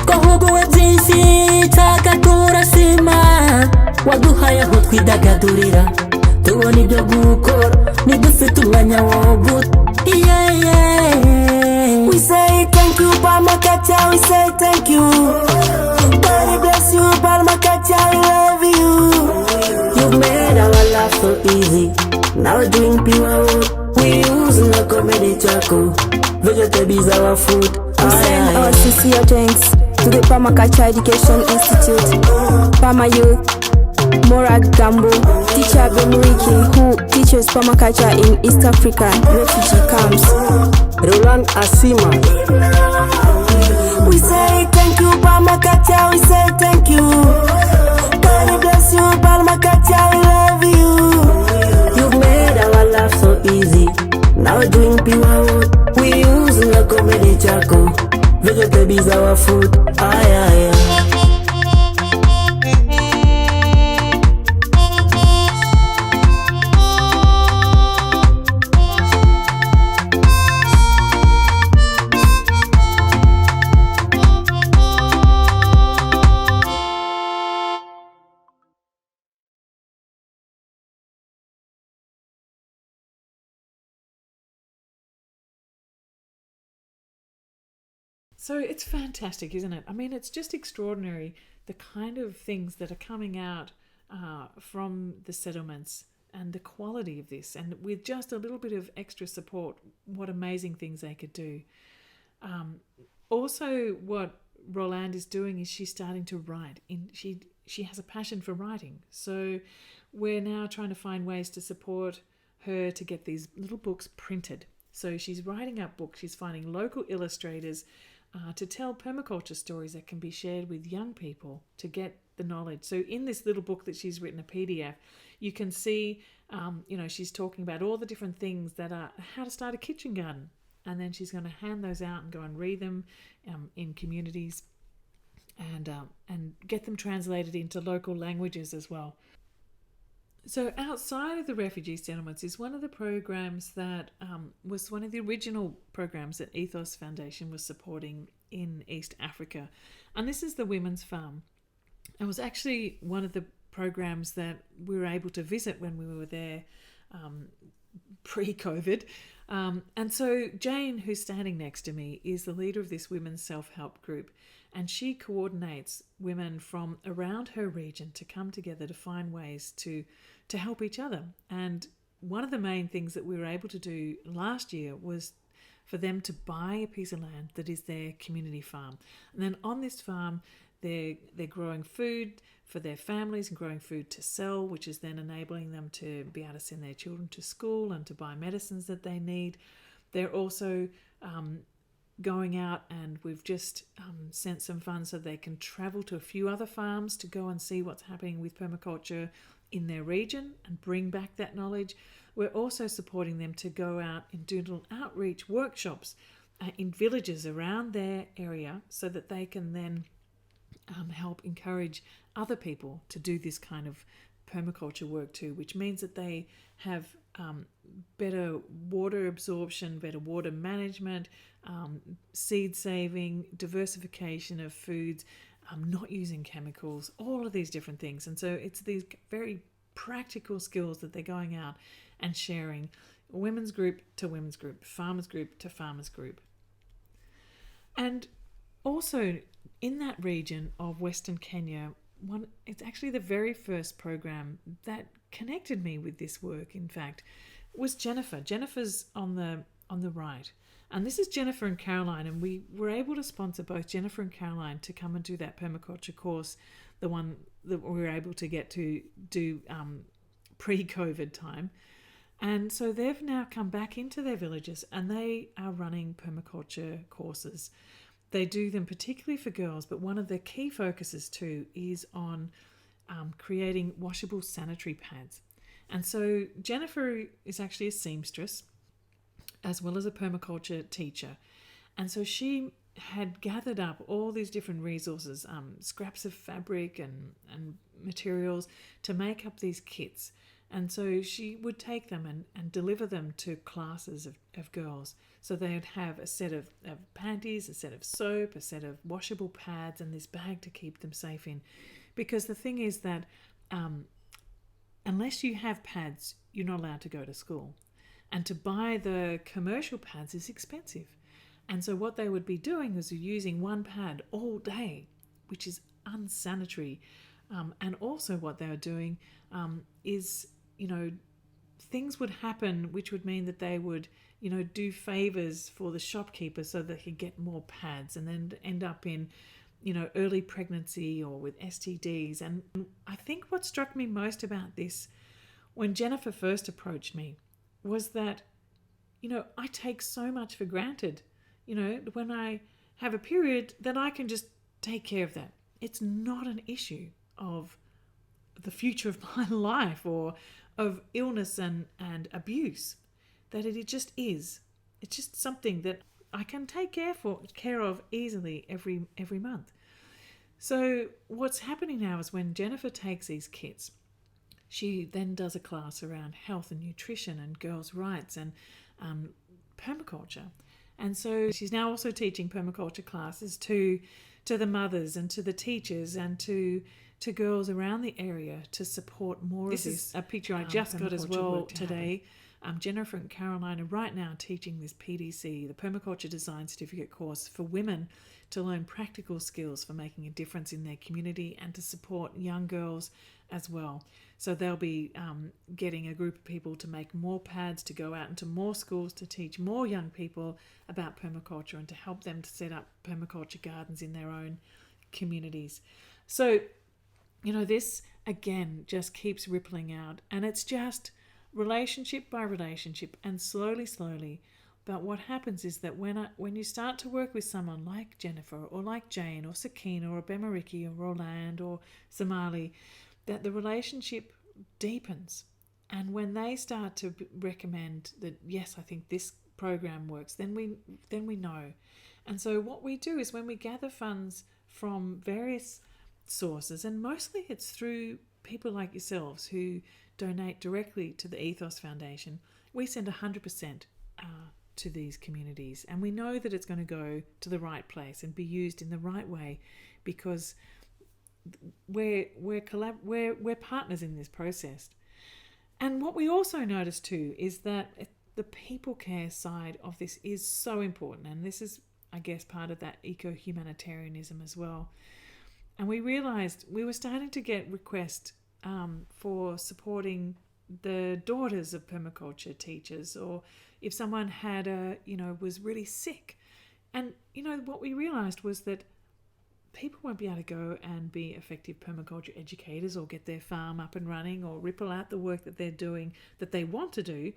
twahuguwe byinshi Chaka turashima. Waduhaye aho twidagadurira, tubona ibyo gukora, nidufite umwanya wo guta.
We say thank you Permaculture, we say thank you. God bless you Permaculture, we love you.
You've made our life so easy. Now we're doing pure wood. We using the comedy charcoal. Vegetables our food.
We send our sincere thanks to the Permaculture Education Institute, Perma Youth, Morag Gambo, teacher Bemuriki, who teaches permaculture in East Africa refugee camps.
Roland Asima.
We say thank you Permaculture, we say thank you. God bless you Permaculture, we love you.
You've made our life so easy. Now we're doing pure wood. We using the comedy charcoal. Vegetables our food. Aye.
So it's fantastic, isn't it? I mean, it's just extraordinary, the kind of things that are coming out from the settlements and the quality of this. And with just a little bit of extra support, what amazing things they could do. Also, what Roland is doing is she's starting to write. She has a passion for writing. So we're now trying to find ways to support her to get these little books printed. So she's writing up books. She's finding local illustrators to tell permaculture stories that can be shared with young people to get the knowledge. So in this little book that she's written, a PDF, you can see, she's talking about all the different things that are how to start a kitchen garden. And then she's going to hand those out and go and read them in communities and get them translated into local languages as well. So outside of the refugee settlements is one of the programs that was one of the original programs that Ethos Foundation was supporting in East Africa. And this is the Women's Farm. It was actually one of the programs that we were able to visit when we were there pre-COVID. And so Jane, who's standing next to me, is the leader of this women's self-help group. And she coordinates women from around her region to come together to find ways to help each other. And one of the main things that we were able to do last year was for them to buy a piece of land that is their community farm. And then on this farm, they're growing food for their families and growing food to sell, which is then enabling them to be able to send their children to school and to buy medicines that they need. They're also going out, and we've just sent some funds so they can travel to a few other farms to go and see what's happening with permaculture in their region and bring back that knowledge. We're also supporting them to go out and do little outreach workshops in villages around their area so that they can then help encourage other people to do this kind of permaculture work too, which means that they have better water absorption, better water management, seed saving, diversification of foods, not using chemicals, all of these different things. And so it's these very practical skills that they're going out and sharing, women's group to women's group, farmers group to farmers group. And also in that region of Western Kenya, it's actually the very first program that connected me with this work, in fact, was Jennifer. Jennifer's on the right. And this is Jennifer and Caroline, and we were able to sponsor both Jennifer and Caroline to come and do that permaculture course, the one that we were able to get to do pre-COVID time. And so they've now come back into their villages and they are running permaculture courses. They do them particularly for girls, but one of the key focuses too is on creating washable sanitary pads. And so Jennifer is actually a seamstress as well as a permaculture teacher. And so she had gathered up all these different resources, scraps of fabric and materials to make up these kits. And so she would take them and deliver them to classes of girls. So they'd have a set of panties, a set of soap, a set of washable pads, and this bag to keep them safe in. Because the thing is that unless you have pads, you're not allowed to go to school. And to buy the commercial pads is expensive. And so what they would be doing is using one pad all day, which is unsanitary. And also what they were doing is, things would happen which would mean that they would, do favors for the shopkeeper so they could get more pads and then end up in, early pregnancy or with STDs. And I think what struck me most about this when Jennifer first approached me was that, I take so much for granted. When I have a period, then I can just take care of that. It's not an issue of the future of my life or of illness and abuse, that it just is. It's just something that I can take care of easily every month. So what's happening now is when Jennifer takes these kits, she then does a class around health and nutrition and girls' rights and permaculture. And so she's now also teaching permaculture classes to the mothers and to the teachers and to girls around the area to support more of this. This is a picture I just got as well today. Jennifer and Caroline are right now teaching this PDC, the Permaculture Design Certificate course for women to learn practical skills for making a difference in their community and to support young girls as well. So they'll be getting a group of people to make more pads, to go out into more schools to teach more young people about permaculture and to help them to set up permaculture gardens in their own communities. So, this again just keeps rippling out, and it's just relationship by relationship, and slowly, But what happens is that when you start to work with someone like Jennifer or like Jane or Sakina or Bemariki or Roland or Somali, that the relationship deepens. And when they start to recommend that, yes, I think this program works, then we know. And so what we do is when we gather funds from various sources, and mostly it's through people like yourselves who donate directly to the Ethos Foundation, we send 100% to these communities, and we know that it's going to go to the right place and be used in the right way, because we're partners in this process. And what we also notice too is that the people care side of this is so important, and this is, I guess, part of that eco-humanitarianism as well. And we realised we were starting to get requests for supporting the daughters of permaculture teachers, or if someone had was really sick. And what we realised was that people won't be able to go and be effective permaculture educators or get their farm up and running or ripple out the work that they're doing that they want to do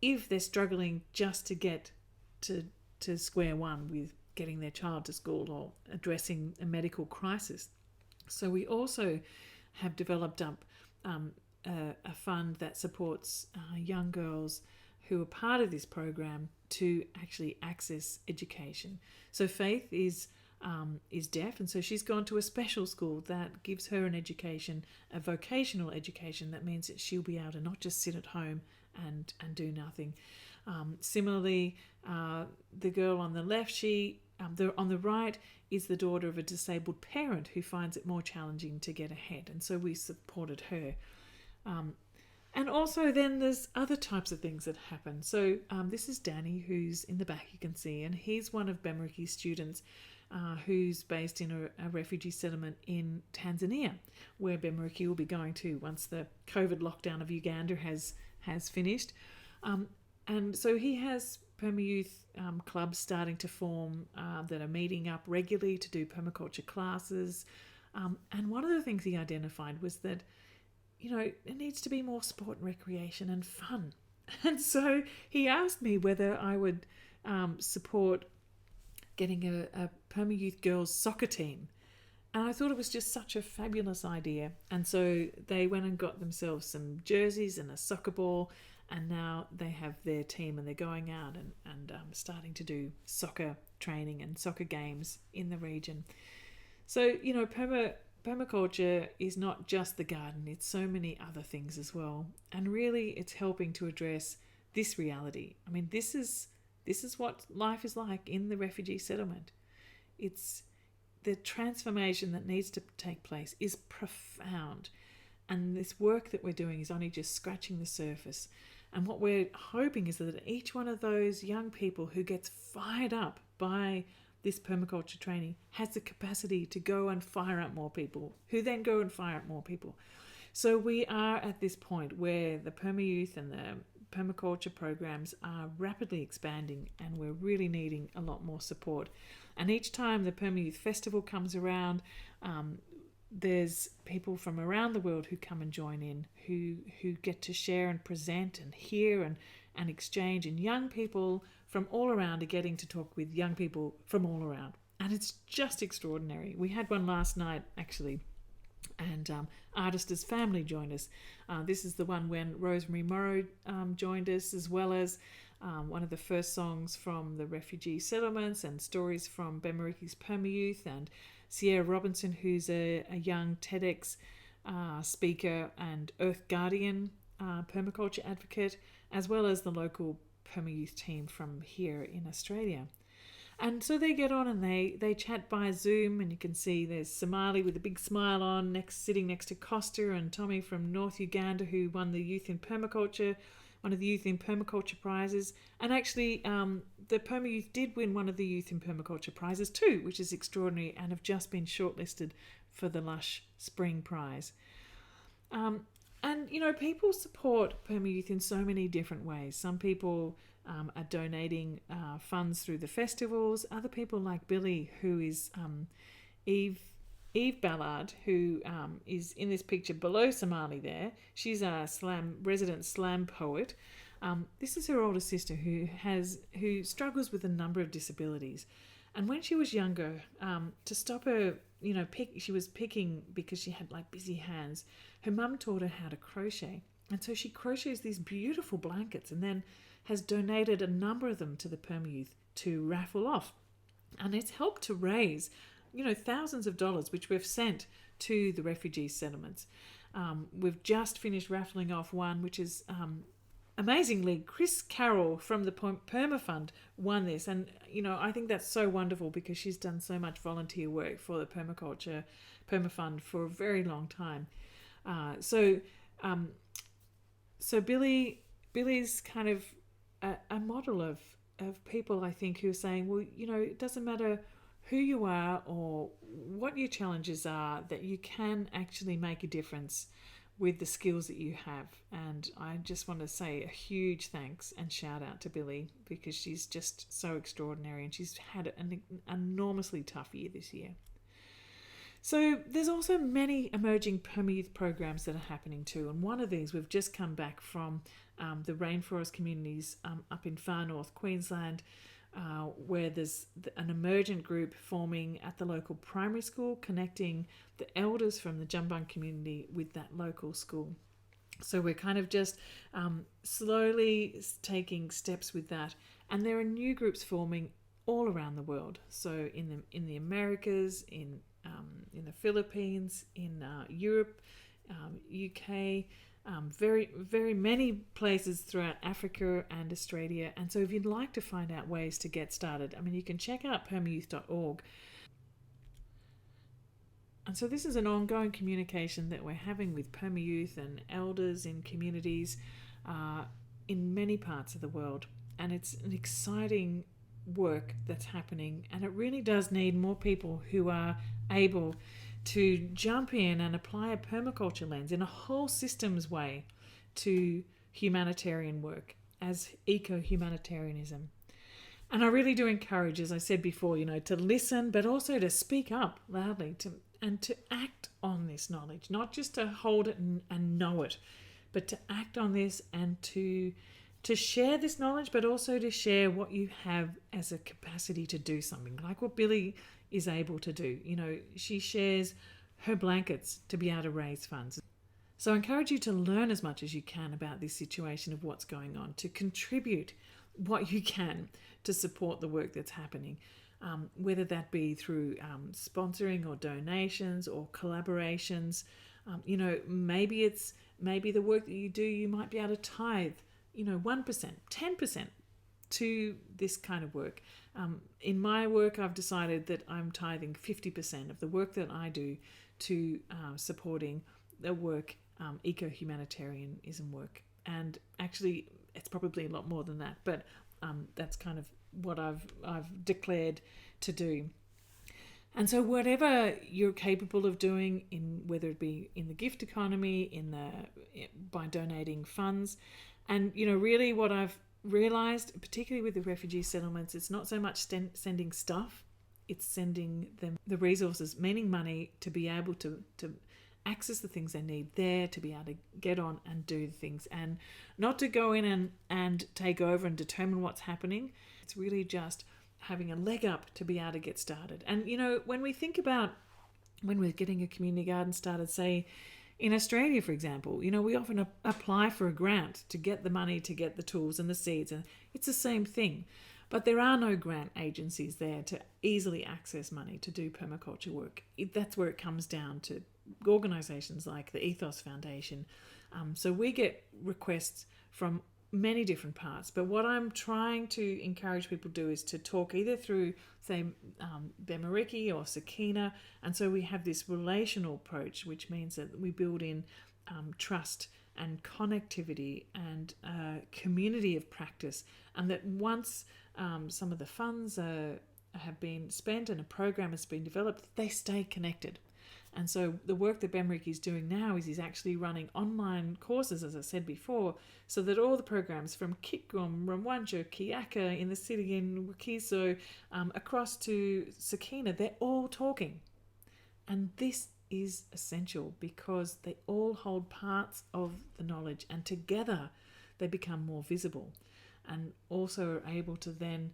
if they're struggling just to get to square one with getting their child to school or addressing a medical crisis. So we also have developed up a fund that supports young girls who are part of this program to actually access education. So Faith is deaf, and so she's gone to a special school that gives her an education, a vocational education, that means that she'll be able to not just sit at home and do nothing. Similarly, the girl on the left, on the right is the daughter of a disabled parent who finds it more challenging to get ahead, and so we supported her. And also then there's other types of things that happen. So this is Danny, who's in the back, you can see, and he's one of Bemariki's students who's based in a refugee settlement in Tanzania, where Bemariki will be going to once the COVID lockdown of Uganda has finished. And so he has perma-youth clubs starting to form that are meeting up regularly to do permaculture classes. And one of the things he identified was that it needs to be more sport and recreation and fun. And so he asked me whether I would support getting a perma-youth girls soccer team. And I thought it was just such a fabulous idea. And so they went and got themselves some jerseys and a soccer ball, and now they have their team and they're going out and starting to do soccer training and soccer games in the region. So, permaculture is not just the garden, it's so many other things as well. And really it's helping to address this reality. I mean, this is what life is like in the refugee settlement. It's the transformation that needs to take place is profound. And this work that we're doing is only just scratching the surface. And what we're hoping is that each one of those young people who gets fired up by this permaculture training has the capacity to go and fire up more people, who then go and fire up more people. So we are at this point where the perma-youth and the permaculture programs are rapidly expanding, and we're really needing a lot more support. And each time the perma-youth festival comes around, there's people from around the world who come and join in, who get to share and present and hear and exchange, and young people from all around are getting to talk with young people from all around. And it's just extraordinary. We had one last night, actually, and Artist's family joined us. This is the one when Rosemary Morrow joined us, as well as one of the first songs from the refugee settlements and stories from Bemariki's Perma-Youth, and Sierra Robinson, who's a young TEDx speaker and Earth Guardian permaculture advocate, as well as the local Perma-Youth team from here in Australia. And so they get on and they chat by Zoom, and you can see there's Somali with a big smile on, sitting next to Costa and Tommy from North Uganda, who won the Youth in Permaculture, one of the Youth in Permaculture prizes. And actually, the Perma-Youth did win one of the Youth in Permaculture prizes too, which is extraordinary, and have just been shortlisted for the Lush Spring Prize. And, people support Perma-Youth in so many different ways. Some people are donating funds through the festivals. Other people, like Billy, who is Eve Eve Ballard, who is in this picture below Somali there. She's a resident slam poet. This is her older sister who struggles with a number of disabilities. And when she was younger, to stop her, she was picking because she had like busy hands. Her mum taught her how to crochet. And so she crochets these beautiful blankets and then has donated a number of them to the Perma Youth to raffle off. And it's helped to raise, thousands of dollars, which we've sent to the refugee settlements. We've just finished raffling off one, which is amazingly, Chris Carroll from the Perma Fund won this. And, I think that's so wonderful because she's done so much volunteer work for the Perma Fund for a very long time. So Billy's kind of a model of people, I think, who are saying, well, it doesn't matter who you are or what your challenges are, that you can actually make a difference with the skills that you have. And I just want to say a huge thanks and shout out to Billy because she's just so extraordinary and she's had an enormously tough year this year. So there's also many emerging Perma Youth programs that are happening too. And one of these, we've just come back from the rainforest communities up in far north Queensland, where there's an emergent group forming at the local primary school, connecting the elders from the Jumbung community with that local school. So we're kind of just slowly taking steps with that. And there are new groups forming all around the world. So in the Americas, in the Philippines, in Europe, UK, very, very many places throughout Africa and Australia. And so if you'd like to find out ways to get started, you can check out permayouth.org. And so this is an ongoing communication that we're having with Perma Youth and elders in communities in many parts of the world. And it's an exciting work that's happening, and it really does need more people who are able to jump in and apply a permaculture lens in a whole systems way to humanitarian work as eco-humanitarianism. And I really do encourage, as I said before, to listen, but also to speak up loudly and to act on this knowledge, not just to hold it and know it, but to act on this and to share this knowledge, but also to share what you have as a capacity to do something, like what Billy is able to do. She shares her blankets to be able to raise funds. So I encourage you to learn as much as you can about this situation of what's going on, to contribute what you can to support the work that's happening, whether that be through sponsoring or donations or collaborations. Maybe the work that you do, you might be able to tithe 1%, 10% to this kind of work. In my work, I've decided that I'm tithing 50% of the work that I do to supporting the work, eco-humanitarianism work. And actually, it's probably a lot more than that, but that's kind of what I've declared to do. And so whatever you're capable of doing, whether it be in the gift economy, by donating funds, and really what I've realised, particularly with the refugee settlements, it's not so much sending stuff, it's sending them the resources, meaning money, to be able to access the things they need there, to be able to get on and do the things, and not to go in and take over and determine what's happening. It's really just having a leg up to be able to get started. And when we think about when we're getting a community garden started, say in Australia, for example, we often apply for a grant to get the money, to get the tools and the seeds, and it's the same thing. But there are no grant agencies there to easily access money to do permaculture work. That's where it comes down to organisations like the Ethos Foundation. So we get requests from many different parts. But what I'm trying to encourage people to do is to talk either through, say, Bemariki or Sakina. And so we have this relational approach, which means that we build in trust and connectivity and community of practice. And that once some of the funds have been spent and a program has been developed, they stay connected. And so the work that Bemariki is doing now is he's actually running online courses, as I said before, so that all the programs from Kitgum, Ramwancha, Kiaka in the city in Wakiso, across to Sakina, they're all talking. And this is essential because they all hold parts of the knowledge, and together they become more visible, and also are able to then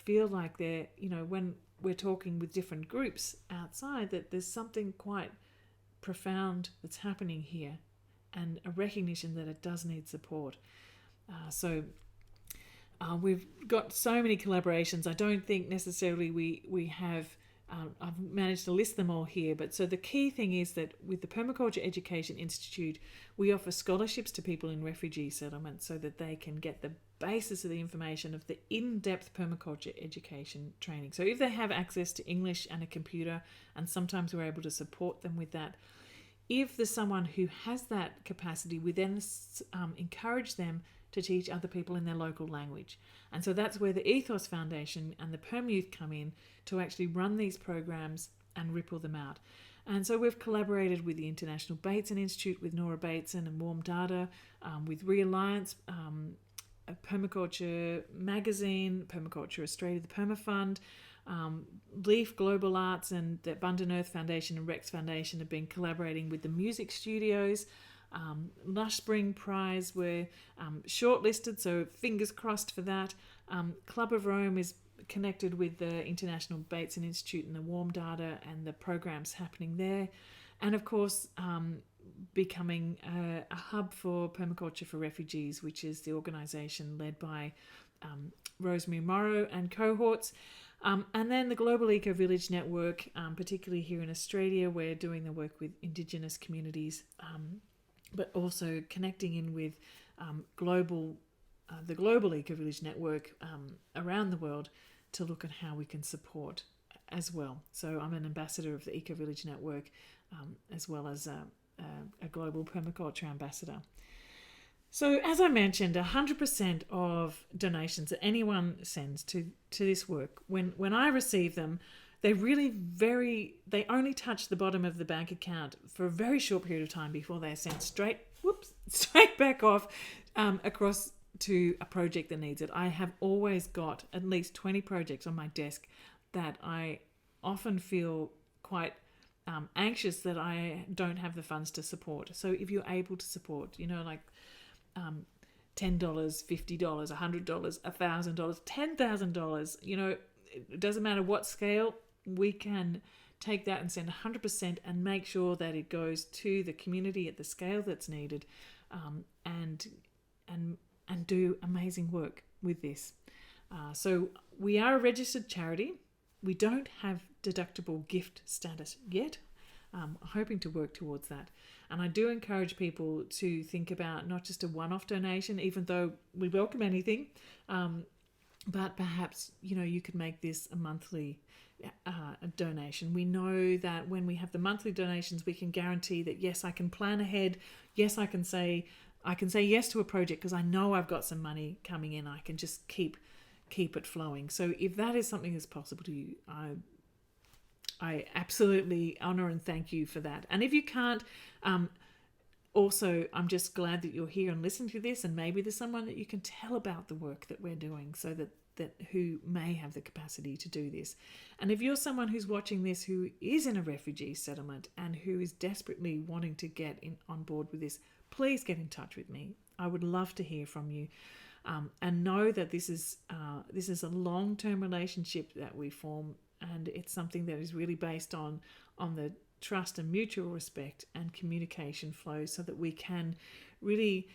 feel like they're, when we're talking with different groups outside, that there's something quite profound that's happening here, and a recognition that it does need support. So we've got so many collaborations. I don't think necessarily we have, I've managed to list them all here, but so the key thing is that with the Permaculture Education Institute, we offer scholarships to people in refugee settlements so that they can get the basis of the information of the in-depth permaculture education training. So if they have access to English and a computer, and sometimes we're able to support them with that, if there's someone who has that capacity, we then encourage them to teach other people in their local language. And so that's where the Ethos Foundation and the Perm Youth come in to actually run these programs and ripple them out. And so we've collaborated with the International Bateson Institute, with Nora Bateson and Warm Data, with Realliance, Permaculture Magazine, Permaculture Australia, the Perma Fund, Leaf Global Arts, and the Abundant Earth Foundation and Rex Foundation have been collaborating with the music studios. Lush Spring Prize were shortlisted, so fingers crossed for that. Club of Rome is connected with the International Bateson Institute and the Warm Data and the programs happening there. And of course, becoming a hub for permaculture for refugees, which is the organisation led by Rosemary Morrow and cohorts. And then the Global Eco Village Network, particularly here in Australia, we're doing the work with Indigenous communities, but also connecting in with the Global Eco Village Network around the world to look at how we can support as well. So I'm an ambassador of the Eco Village Network, as well as a global permaculture ambassador. So as I mentioned, 100% of donations that anyone sends to this work, when I receive them, they only touch the bottom of the bank account for a very short period of time before they are sent straight back off across to a project that needs it. I have always got at least 20 projects on my desk that I often feel quite anxious that I don't have the funds to support. So if you're able to support, like $10, $50, $100, $1,000, $10,000, it doesn't matter what scale, we can take that and send 100% and make sure that it goes to the community at the scale that's needed, and do amazing work with this. So we are a registered charity. We don't have deductible gift status yet. I'm hoping to work towards that. And I do encourage people to think about not just a one-off donation, even though we welcome anything, but perhaps, you could make this a monthly donation. We know that when we have the monthly donations, we can guarantee that, yes, I can plan ahead. Yes, I can say yes to a project because I know I've got some money coming in. I can just keep it flowing. So if that is something that's possible to you, I absolutely honour and thank you for that. And if you can't, also, I'm just glad that you're here and listening to this, and maybe there's someone that you can tell about the work that we're doing, so that who may have the capacity to do this. And if you're someone who's watching this who is in a refugee settlement and who is desperately wanting to get on board with this, please get in touch with me. I would love to hear from you. And know that this is a long-term relationship that we form, and it's something that is really based on the trust and mutual respect and communication flow, so that we can really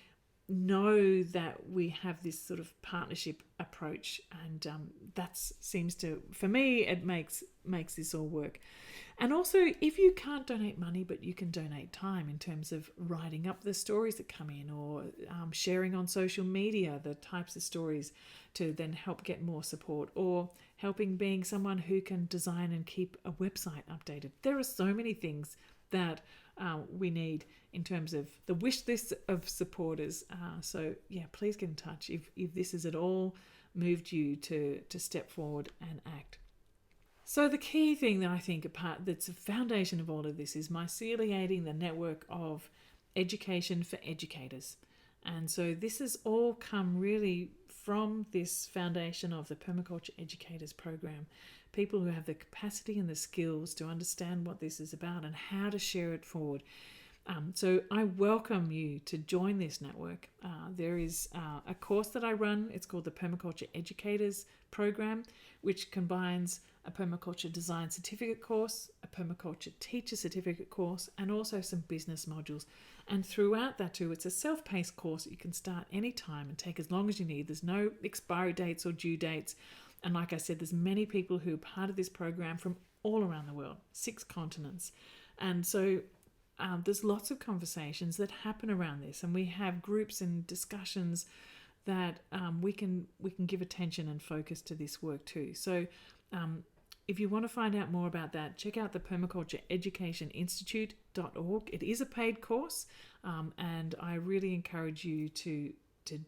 know that we have this sort of partnership approach, and that seems to, for me, it makes this all work. And also, if you can't donate money, but you can donate time in terms of writing up the stories that come in, or sharing on social media the types of stories to then help get more support, or helping being someone who can design and keep a website updated. There are so many things that we need in terms of the wish list of supporters. So yeah, please get in touch if this has at all moved you to step forward and act. So the key thing that I think that's a foundation of all of this is myceliating the network of education for educators. And so this has all come really from this foundation of the Permaculture Educators Program, people who have the capacity and the skills to understand what this is about and how to share it forward. So I welcome you to join this network. There is a course that I run. It's called the Permaculture Educators Program, which combines a permaculture design certificate course, a permaculture teacher certificate course, and also some business modules. And throughout that too, it's a self-paced course that you can start anytime and take as long as you need. There's no expiry dates or due dates. And like I said, there's many people who are part of this program from all around the world, 6 continents. And so there's lots of conversations that happen around this, and we have groups and discussions that we can give attention and focus to this work too. So if you want to find out more about that, check out the Permaculture Education Institute.org. It is a paid course, and I really encourage you to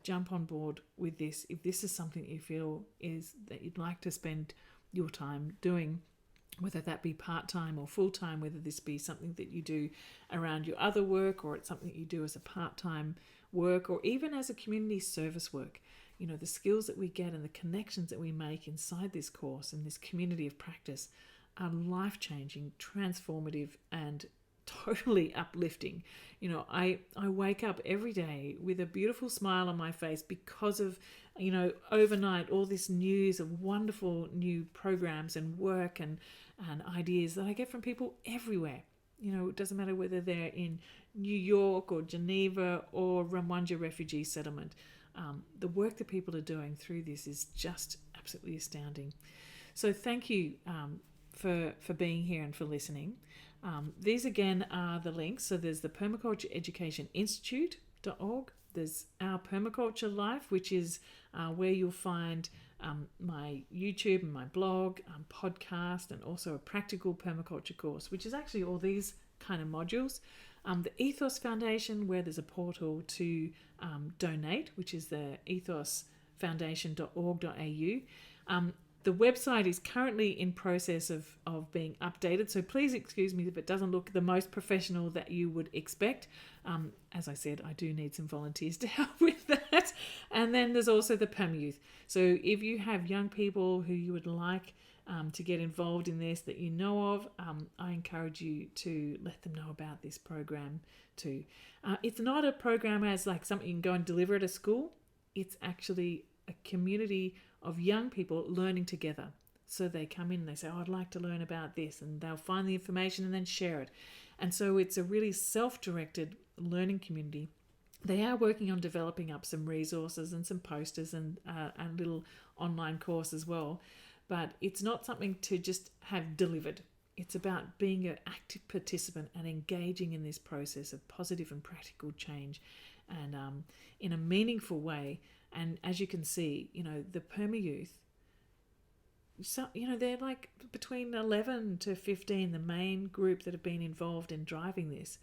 jump on board with this if this is something that you feel is that you'd like to spend your time doing, whether that be part-time or full-time, whether this be something that you do around your other work, or it's something that you do as a part-time work, or even as a community service work. You know, the skills that we get and the connections that we make inside this course and this community of practice are life-changing, transformative, and totally uplifting. You know, I wake up every day with a beautiful smile on my face because of, you know, overnight all this news of wonderful new programs and work and ideas that I get from people everywhere. You know, it doesn't matter whether they're in New York or Geneva or Rwanda refugee settlement. The work that people are doing through this is just absolutely astounding. So thank you for being here and for listening. These again are the links. So there's the Permaculture Education Institute.org. There's Our Permaculture Life, which is where you'll find my YouTube and my blog, podcast, and also a practical permaculture course, which is actually all these kind of modules. The Ethos Foundation, where there's a portal to donate, which is the ethosfoundation.org.au. The website is currently in process of being updated, so please excuse me if it doesn't look the most professional that you would expect. As I said, I do need some volunteers to help with that. And then there's also the Perma Youth. So if you have young people who you would like to get involved in this that you know of, I encourage you to let them know about this program too. It's not a program as like something you can go and deliver at a school. It's actually a community of young people learning together. So they come in and they say, oh, I'd like to learn about this, and they'll find the information and then share it. And so it's a really self-directed learning community. They are working on developing up some resources and some posters and a little online course as well. But it's not something to just have delivered. It's about being an active participant and engaging in this process of positive and practical change, and in a meaningful way. And as you can see, you know, the Perma Youth, so, you know, they're like between 11 to 15, the main group that have been involved in driving this,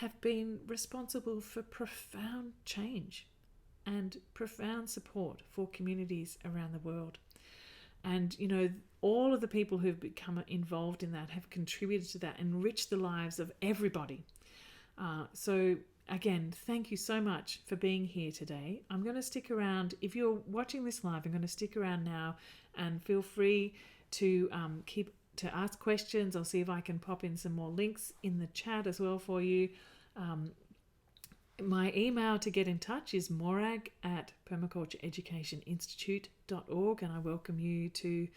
have been responsible for profound change and profound support for communities around the world. And, you know, all of the people who've become involved in that have contributed to that, enriched the lives of everybody. So again, thank you so much for being here today. I'm going to stick around. If you're watching this live, I'm going to stick around now, and feel free to ask questions. I'll see if I can pop in some more links in the chat as well for you. My email to get in touch is morag@permacultureeducationinstitute.org, and I welcome you to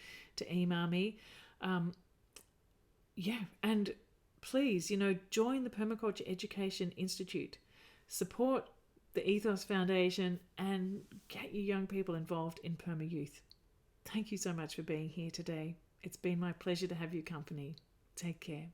email me. And please, you know, join the Permaculture Education Institute, support the Ethos Foundation, and get your young people involved in Perma Youth. Thank you so much for being here today. It's been my pleasure to have your company. Take care.